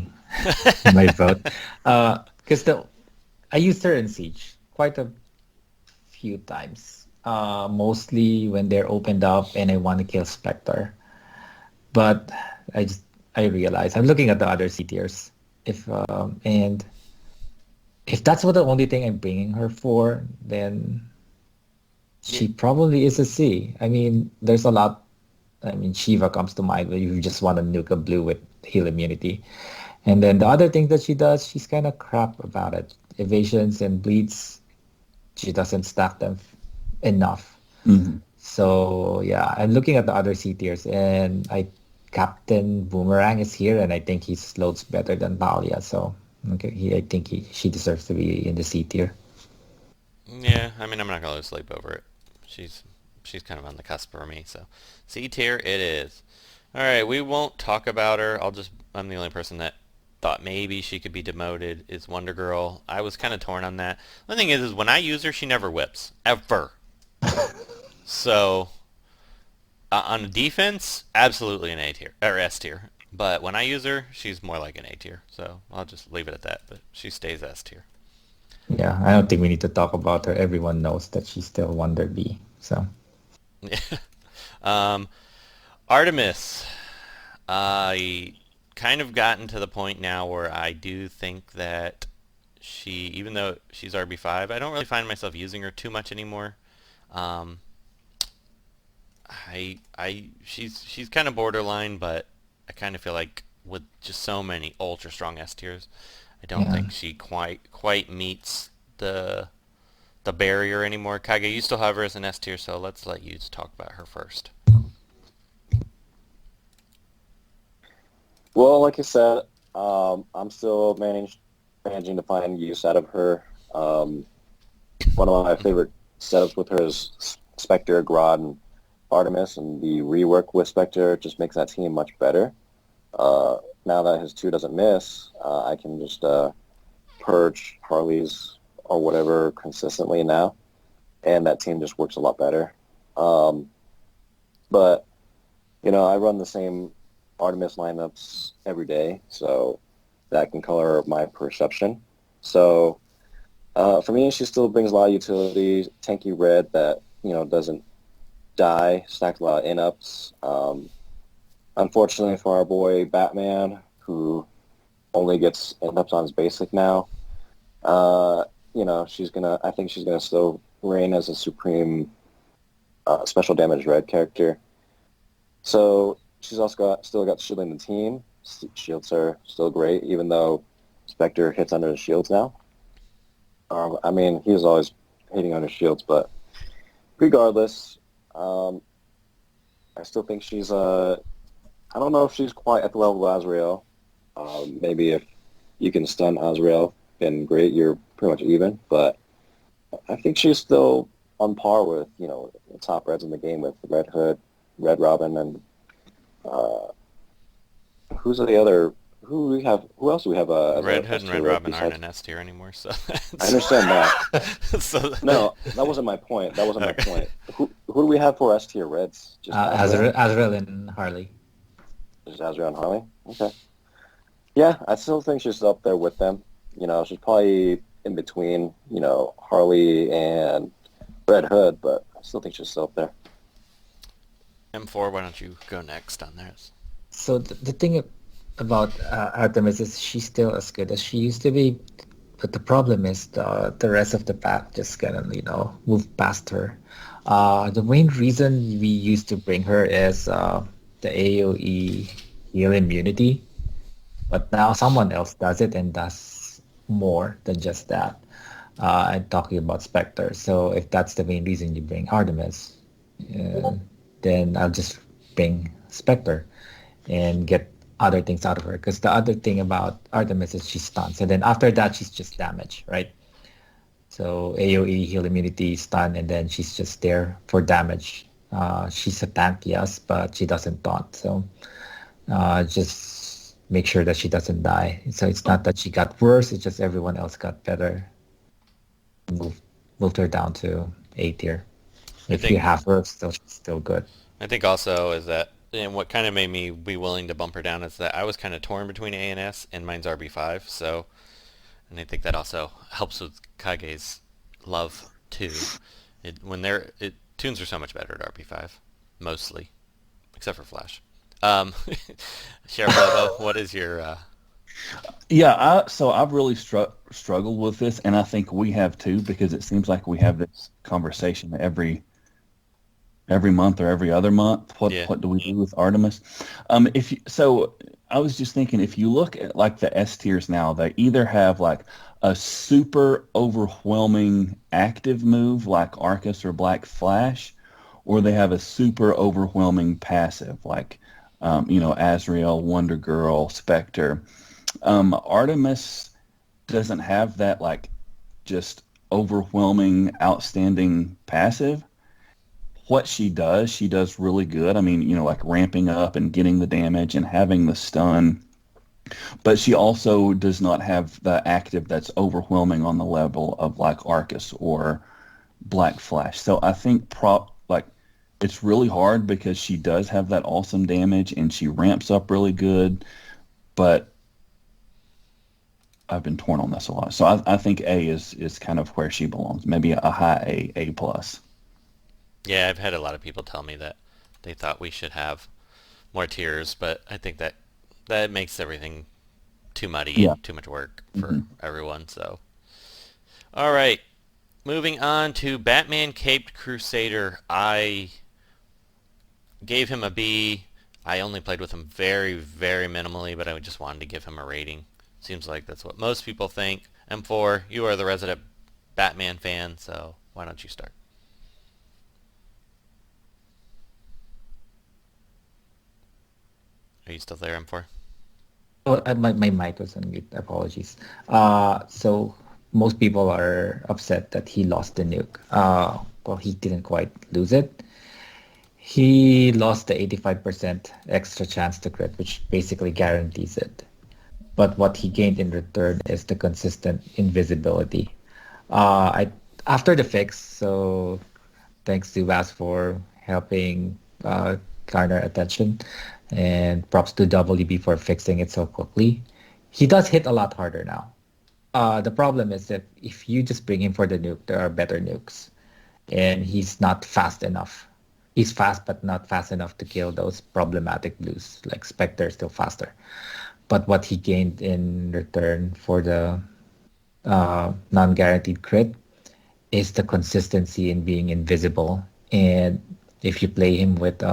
vote. Because I used her in Siege quite a few times. Mostly when they're opened up and I want to kill Spectre. But I realize I'm looking at the other C tiers. If that's what the only thing I'm bringing her for, then she probably is a C. I mean, there's a lot. I mean, Shiva comes to mind where you just want to nuke a blue with heal immunity. And then the other thing that she does, she's kind of crap about it. evasions and bleeds, she doesn't stack them enough. Mm-hmm. So yeah, I'm looking at the other C tiers, and Captain Boomerang is here, and I think he loads better than Talia. So okay, I think she deserves to be in the C tier. Yeah, I mean, I'm not gonna lose sleep over it. She's kind of on the cusp for me, so C tier it is. All right, we won't talk about her. I'm the only person that thought maybe she could be demoted is Wonder Girl. I was kind of torn on that. The thing is when I use her, she never whips ever. So on defense, absolutely an A tier or S tier. But when I use her, she's more like an A tier. So I'll just leave it at that. But she stays S tier. Yeah, I don't think we need to talk about her. Everyone knows that she's still Wonder Bee. So Yeah. Artemis. I kind of gotten to the point now where I do think that even though she's RB5, I don't really find myself using her too much anymore. She's kind of borderline, but I kind of feel like with just so many ultra strong S tiers, I don't think she quite meets the barrier anymore. Kage, you still have her as an S tier, so let's let you talk about her first. Well, like I said, I'm still managing to find use out of her. One of my favorite setups with her is Spectre, Grodd, and Artemis, and the rework with Spectre just makes that team much better. Now that his 2 doesn't miss, I can just purge Harley's or whatever consistently now, and that team just works a lot better. But, I run the same Artemis lineups every day, so that can color my perception. So for me, she still brings a lot of utility, tanky red that, doesn't die, stacks a lot of in-ups. Unfortunately for our boy Batman, who only gets in-ups on his basic now, I think she's gonna still reign as a supreme special damage red character. So she's also still got shielding the team. Shields are still great, even though Spectre hits under the shields now. He was always hitting under shields, but regardless, I still think she's I don't know if she's quite at the level of Azrael. Maybe if you can stun Azrael, then great, you're pretty much even. But I think she's still on par with, the top reds in the game with Red Hood, Red Robin, and who else do we have? Red Hood and Red Robin aren't an S tier anymore, so I understand that. So No, that wasn't my point. My point. Who do we have for S tier reds? Just Azrael and Harley. Just Azrael and Harley? Okay. Yeah, I still think she's up there with them. She's probably in between, Harley and Red Hood, but I still think she's still up there. M4, why don't you go next on this? So the thing about Artemis is she's still as good as she used to be, but the problem is the rest of the pack just gonna move past her. The main reason we used to bring her is the AoE heal immunity, but now someone else does it and does more than just that. I'm talking about Spectre. So if that's the main reason you bring Artemis, then I'll just bring Spectre and get other things out of her. Because the other thing about Artemis is she stuns. And then after that, she's just damage, right? So AoE, heal immunity, stun, and then she's just there for damage. She's a tank, yes, but she doesn't taunt. So just make sure that she doesn't die. So it's not that she got worse, it's just everyone else got better. Moved her down to A tier. If you have her, she's still good. I think also is that, and what kind of made me be willing to bump her down is that I was kind of torn between A and S, and mine's RB5, so, and I think that also helps with Kage's love too. Toons are so much better at RB5, mostly, except for Flash. Sheriff Lobo, what is your... So I've really struggled with this, and I think we have too, because it seems like we have this conversation every every month or every other month. Yeah. What do we do with Artemis? So I was just thinking, if you look at like the S tiers now, they either have like a super overwhelming active move like Arcus or Black Flash, or they have a super overwhelming passive like Azrael, Wonder Girl, Spectre. Artemis doesn't have that like just overwhelming, outstanding passive. What she does really good. I mean, like ramping up and getting the damage and having the stun. But she also does not have the active that's overwhelming on the level of like Arcus or Black Flash. So I think it's really hard because she does have that awesome damage and she ramps up really good. But I've been torn on this a lot. So I think A is kind of where she belongs. Maybe a high A plus. Yeah, I've had a lot of people tell me that they thought we should have more tiers, but I think that makes everything too muddy and too much work for everyone. So, all right, moving on to Batman Caped Crusader. I gave him a B. I only played with him very, very minimally, but I just wanted to give him a rating. Seems like that's what most people think. M4, you are the resident Batman fan, so why don't you start? Are you still there, M4? Oh, my mic was on mute. Apologies. So most people are upset that he lost the nuke. Well, he didn't quite lose it. He lost the 85% extra chance to crit, which basically guarantees it. But what he gained in return is the consistent invisibility. After the fix, so thanks to Vas for helping garner attention, and props to WB for fixing it so quickly. He does hit a lot harder now. The problem is that if you just bring him for the nuke, there are better nukes, and he's not fast enough. He's fast, but not fast enough to kill those problematic blues. Like Spectre is still faster. But what he gained in return for the non-guaranteed crit is the consistency in being invisible. And if you play him with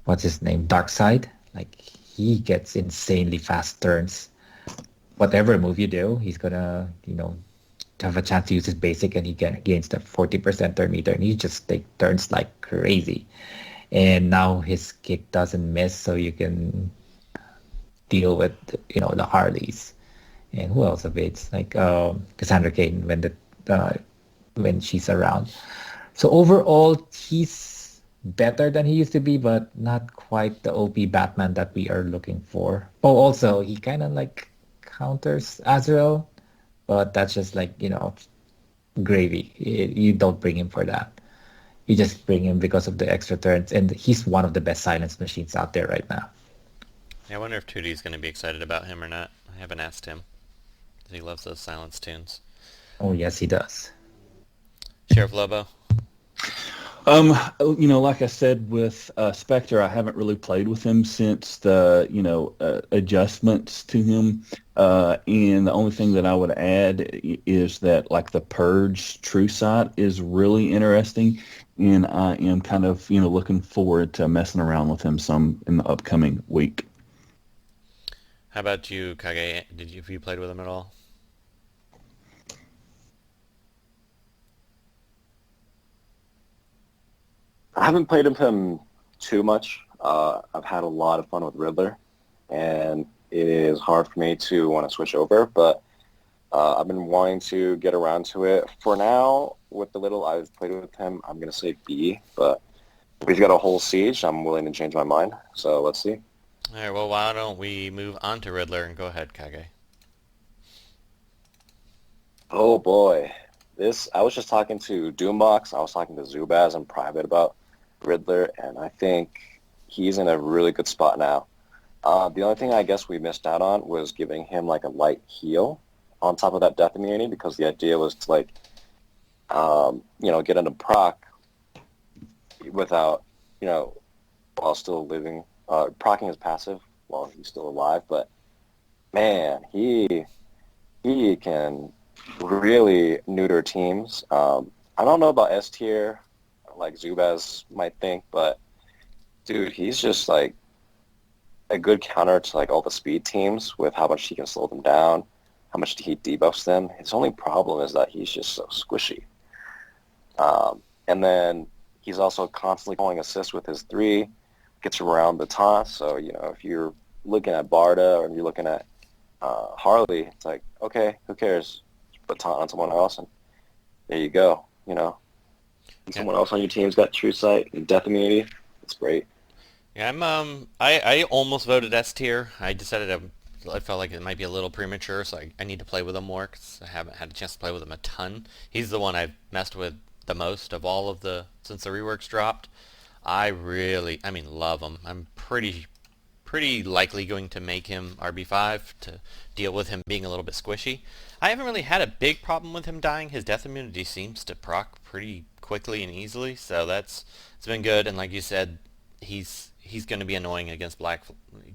what's his name, Darkseid, like he gets insanely fast turns. Whatever move you do, he's gonna have a chance to use his basic, and he gains the 40% turn meter, and he just take turns like crazy. And now his kick doesn't miss, so you can deal with the Harleys. And who else evades, like Cassandra Cain when she's around. So overall, he's better than he used to be, but not quite the OP Batman that we are looking for. Oh, also, he kind of like counters Azrael, but that's just like, gravy. You don't bring him for that. You just bring him because of the extra turns, and he's one of the best silence machines out there right now. I wonder if 2D's going to be excited about him or not. I haven't asked him. He loves those silence tunes. Oh, yes, he does. Sheriff Lobo? Like I said with Spectre, I haven't really played with him since the, adjustments to him. And the only thing that I would add is that, like, the Purge True Sight is really interesting. And I am kind of, looking forward to messing around with him some in the upcoming week. How about you, Kage? Have you played with him at all? I haven't played with him too much. I've had a lot of fun with Riddler, and it is hard for me to want to switch over, but I've been wanting to get around to it. For now, with the little I've played with him, I'm going to say B, but if he's got a whole siege, I'm willing to change my mind, so let's see. All right, well, why don't we move on to Riddler, and go ahead, Kage. Oh, boy. I was just talking to Doombox, I was talking to Zubaz in private about Riddler, and I think he's in a really good spot now. The only thing I guess we missed out on was giving him like a light heal on top of that death immunity, because the idea was to get into proc without, while still living, procking his passive while he's still alive. But man, he can really neuter teams. I don't know about S tier. like Zubaz might think, but dude, he's just like a good counter to like all the speed teams with how much he can slow them down, how much he debuffs them. His only problem is that he's just so squishy. And then he's also constantly calling assists with his 3, gets around the taunt. So, you know, if you're looking at Barda or you're looking at Harley, it's like, okay, who cares? Just put taunt on someone else, and there you go, you know. And someone else on your team's got True Sight and Death Immunity. It's great. Yeah, I almost voted S tier. I decided I felt like it might be a little premature, so I need to play with him more because I haven't had a chance to play with him a ton. He's the one I've messed with the most of all of since the reworks dropped. I love him. I'm pretty likely going to make him RB5 to deal with him being a little bit squishy. I haven't really had a big problem with him dying. His death immunity seems to proc pretty quickly and easily, so it's been good. And like you said, he's going to be annoying against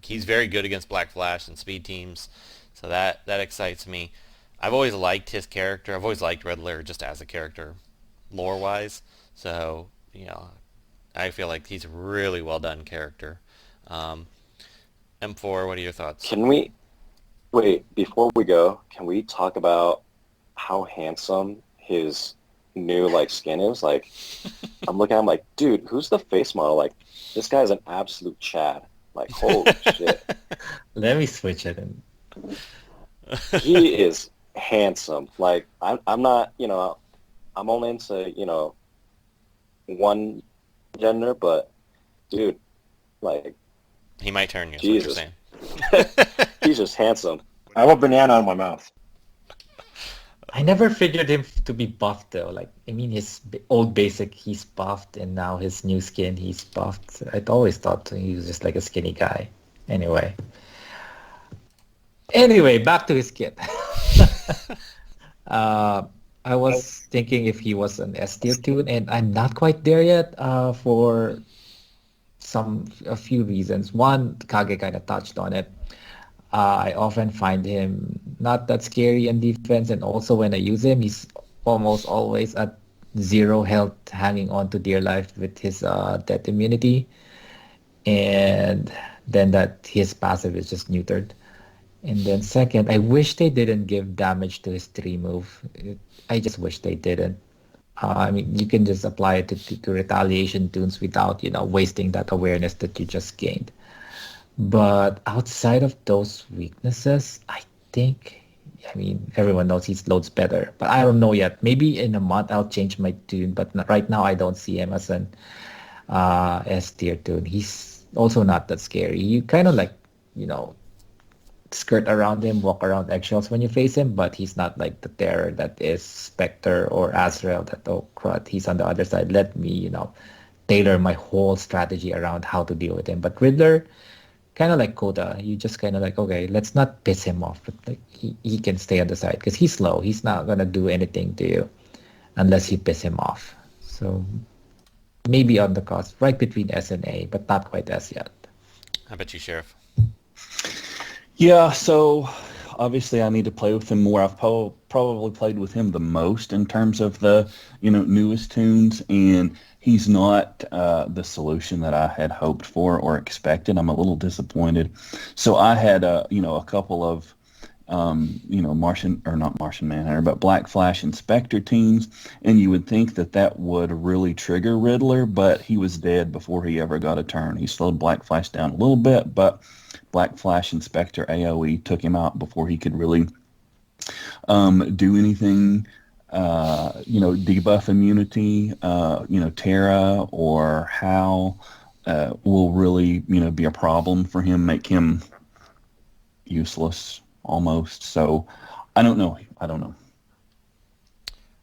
he's very good against Black Flash and speed teams, so that excites me. I've always liked his character. I've always liked Riddler just as a character, lore-wise. So, you know, I feel like he's a really well-done character. M4, what are your thoughts? Can we, wait, before we go, can we talk about how handsome his new, like, skin is? Like, I'm looking at him like, dude, who's the face model? Like, this guy's an absolute Chad. Like, holy shit. Let me switch it. He is handsome. Like, I'm not, you know, I'm only into, you know, one gender, but, dude, like, He might turn you, is Jesus. what you're saying. He's just handsome. I have a banana in my mouth. I never figured him to be buffed though. Like, I mean, his old basic, he's buffed, and now his new skin, he's buffed. I'd always thought he was just like a skinny guy. Anyway, back to his skin. I was thinking if he was an S tier toon, and I'm not quite there yet for a few reasons. One, Kage kind of touched on it. I often find him not that scary in defense, and also when I use him, he's almost always at 0 health, hanging on to dear life with his death immunity, and then that his passive is just neutered. And then second, I wish they didn't give damage to his 3 move. I just wish they didn't. I mean, you can just apply it to retaliation toons without, you know, wasting that awareness that you just gained. But outside of those weaknesses, I mean, everyone knows he loads better. But I don't know yet. Maybe in a month I'll change my toon. But right now I don't see him as an S tier toon. He's also not that scary. You kind of like, you know, skirt around him, walk around eggshells when you face him, but he's not like the terror that is Spectre or Azrael that, oh crud, he's on the other side. Let me, you know, tailor my whole strategy around how to deal with him. But Riddler, kind of like Koda, you just kind of like, okay, let's not piss him off. But like he can stay on the side because he's slow. He's not going to do anything to you unless you piss him off. So maybe on the cost, right between S and A, but not quite S yet. How about you, Sheriff? Yeah, so obviously I need to play with him more. I've probably played with him the most in terms of the, you know, newest toons, and he's not the solution that I had hoped for or expected. I'm a little disappointed. So I had a couple of not Martian Manhunter, but Black Flash and Spectre teams, and you would think that would really trigger Riddler, but he was dead before he ever got a turn. He slowed Black Flash down a little bit, but Black Flash and Spectre AoE took him out before he could really do anything. Debuff immunity, Terra or Hal will really, be a problem for him, make him useless almost. So I don't know.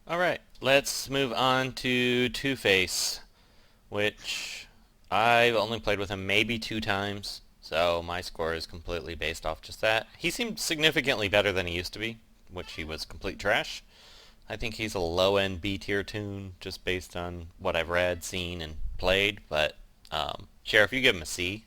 All right, let's move on to Two-Face, which I've only played with him maybe 2 times, so my score is completely based off just that. He seemed significantly better than he used to be, which he was complete trash. I think he's a low-end B-tier toon just based on what I've read, seen, and played, but Sheriff, you give him a C.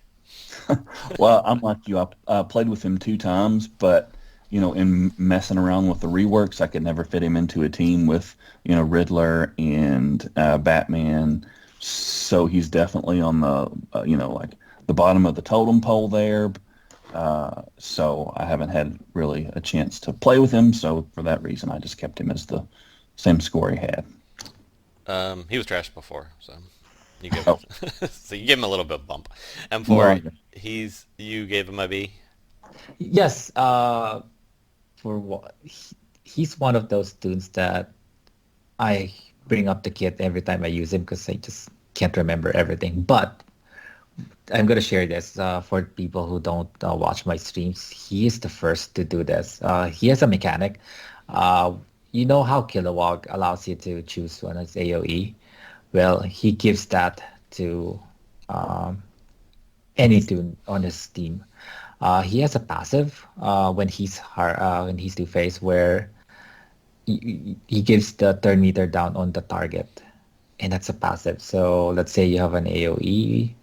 Well, I'm like you. I played with him 2 times, but, in messing around with the reworks, I could never fit him into a team with, Riddler and Batman, So he's definitely on the, like the bottom of the totem pole there. So I haven't had really a chance to play with him. So for that reason, I just kept him as the same score he had. He was trash before, so you give Oh. so you give him a little bit of bump. M4, Well, you gave him a B. Yes, for what he's one of those tunes that I bring up the kit every time I use him because I just can't remember everything. But I'm gonna share this for people who don't watch my streams. He is the first to do this. He has a mechanic. Uh, you know how Kilowog allows you to choose one as AOE? Well, he gives that to um, any tune on his team. He has a passive when he's two phase where he gives the turn meter down on the target, and that's a passive. So let's say you have an AOE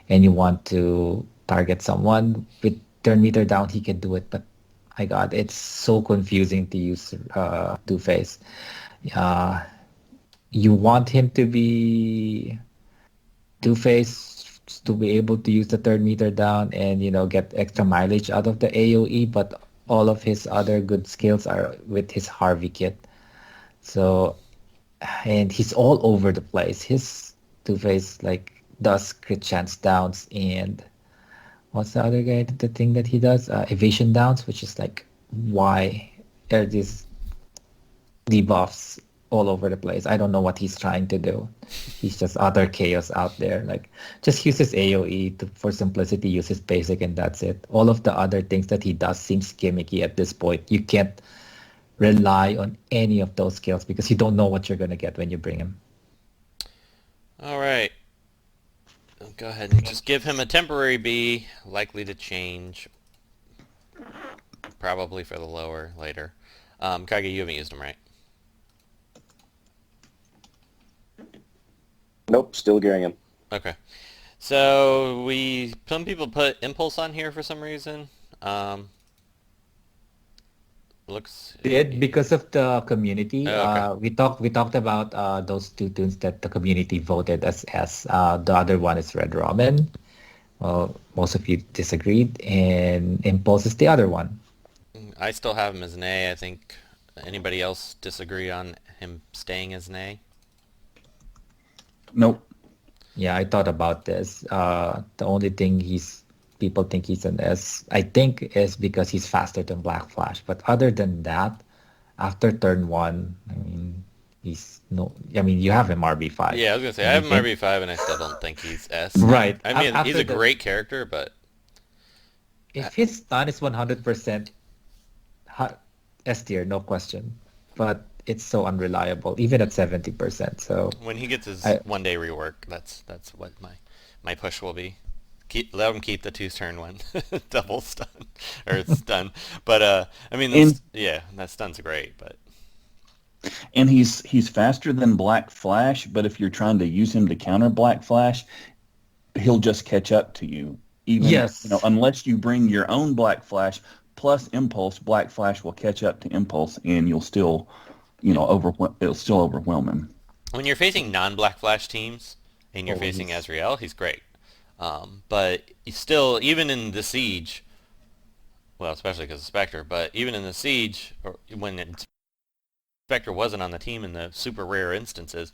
and you want to target someone with turn meter down, he can do it. But my God, it's so confusing to use two phase. Uh, you want him to be two phase to be able to use the third meter down and get extra mileage out of the AOE, but all of his other good skills are with his Harvey kit. So, and he's all over the place. His two phase like does crit chance downs, and what's the other guy? The thing that he does, evasion downs, which is like why are these debuffs all over the place? I don't know what he's trying to do. He's just utter chaos out there. Like, just uses AOE for simplicity, uses basic, and that's it. All of the other things that he does seems gimmicky at this point. You can't rely on any of those skills because you don't know what you're going to get when you bring him. All right. Go ahead and just give him a temporary B, likely to change, probably for the lower later. Kage, you haven't used him, right? Nope, still gearing him. Okay. So some people put Impulse on here for some reason. Did because of the community. Oh, okay. We talked about those two tunes that the community voted as S. The other one is Red Ramen. Well, most of you disagreed, and Impulse is the other one. I still have him as an A. I think anybody else disagree on him staying as an A? Nope. Yeah, I thought about this. The only thing people think he's an S, I think, is because he's faster than Black Flash. But other than that, after turn one, I mean, you have him RB5. Yeah, I was gonna say I have him RB5, and I still don't think he's S. Right. I mean, he's a great character, but if his stun is 100% S tier, no question. But it's so unreliable, even at 70%. So when he gets his one-day rework, that's what my push will be. Let him keep the 2-turn one, double stun or stun. But I mean, that stun's great. But and he's faster than Black Flash. But if you're trying to use him to counter Black Flash, he'll just catch up to you. Even unless you bring your own Black Flash plus Impulse, Black Flash will catch up to Impulse, and you'll still, it'll still overwhelm him. When you're facing non-Black Flash teams and you're facing Azrael, he's great. But still, even in the Siege, well, especially because of Spectre, but even in the Siege, or when Spectre wasn't on the team in the super rare instances,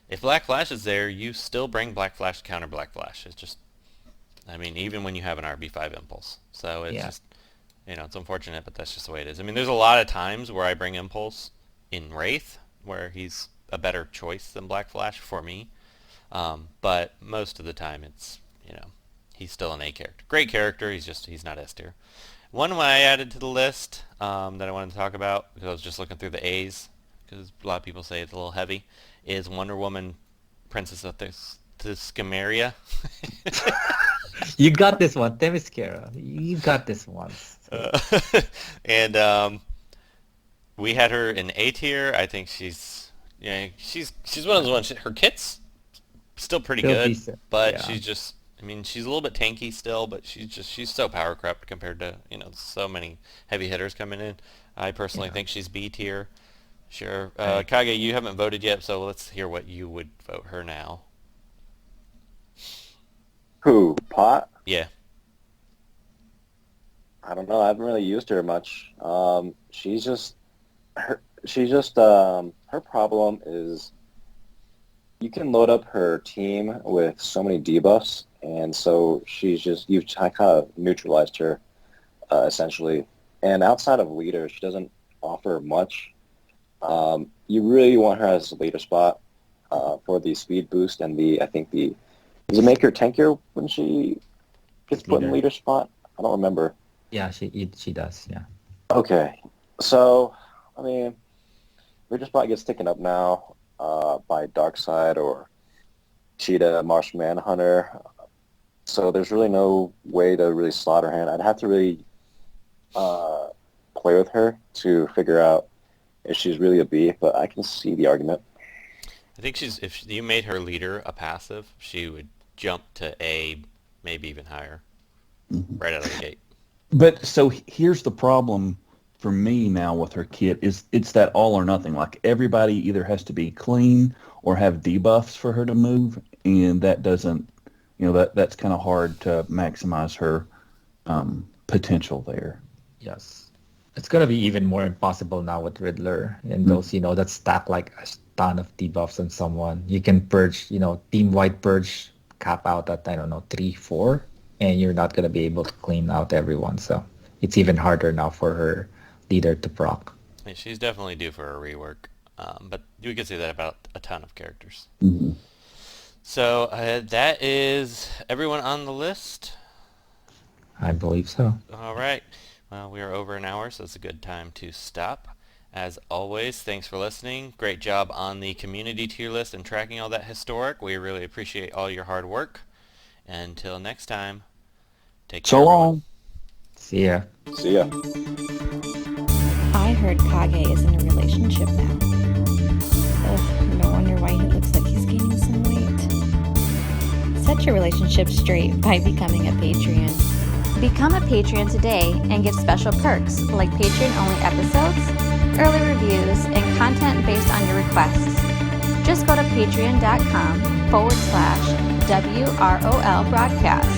if Black Flash is there, you still bring Black Flash to counter Black Flash. It's just, I mean, even when you have an RB5 Impulse. So it's just, it's unfortunate, but that's just the way it is. I mean, there's a lot of times where I bring Impulse in Wraith, where he's a better choice than Black Flash for me. But most of the time it's, he's still an A character. Great character, he's not S tier. One I added to the list that I wanted to talk about, because I was just looking through the A's, because a lot of people say it's a little heavy, is Wonder Woman Princess of Themyscira. You got this one, Themyscira. You got this one. And we had her in A tier. I think she's one of those ones. Her kit's still pretty good, decent. But she's just, I mean, she's a little bit tanky still, but she's so power crept compared to, so many heavy hitters coming in. I personally think she's B tier. Sure. Kage, you haven't voted yet, so let's hear what you would vote her now. Who? Pot? Yeah. I don't know. I haven't really used her much. Her problem is you can load up her team with so many debuffs, and so you've kind of neutralized her, essentially. And outside of leader, she doesn't offer much. You really want her as a leader spot for the speed boost and does it make her tankier when she gets put in leader spot? I don't remember. Yeah, she does. Yeah. Okay, so I mean, leader spot gets taken up now by Darkseid or Cheetah, Martian Manhunter. So there's really no way to really slot her in. I'd have to really play with her to figure out if she's really a B, but I can see the argument. I think if you made her leader a passive, she would jump to A, maybe even higher, right out of the gate. But so here's the problem for me now with her kit is it's that all or nothing. Like everybody either has to be clean or have debuffs for her to move, and that doesn't, that's kind of hard to maximize her potential there. Yes. It's going to be even more impossible now with Riddler and those, that stack like a ton of debuffs on someone. You can purge, team-wide purge, cap out at, 3, 4, and you're not going to be able to clean out everyone. So it's even harder now for her leader to proc. Yeah, she's definitely due for a rework, but we can say that about a ton of characters. Mm-hmm. So that is everyone on the list? I believe so. All right. Well, we are over an hour, so it's a good time to stop. As always, thanks for listening. Great job on the community tier list and tracking all that historic. We really appreciate all your hard work. Until next time, take care. So long. See ya. See ya. I heard Kage is in a relationship now. Ugh, no wonder why he looks like he's gaining some weight. Set your relationship straight by becoming a Patreon. Become a Patreon today and get special perks like Patreon-only episodes, early reviews, and content based on your requests. Just go to patreon.com/WROL broadcast.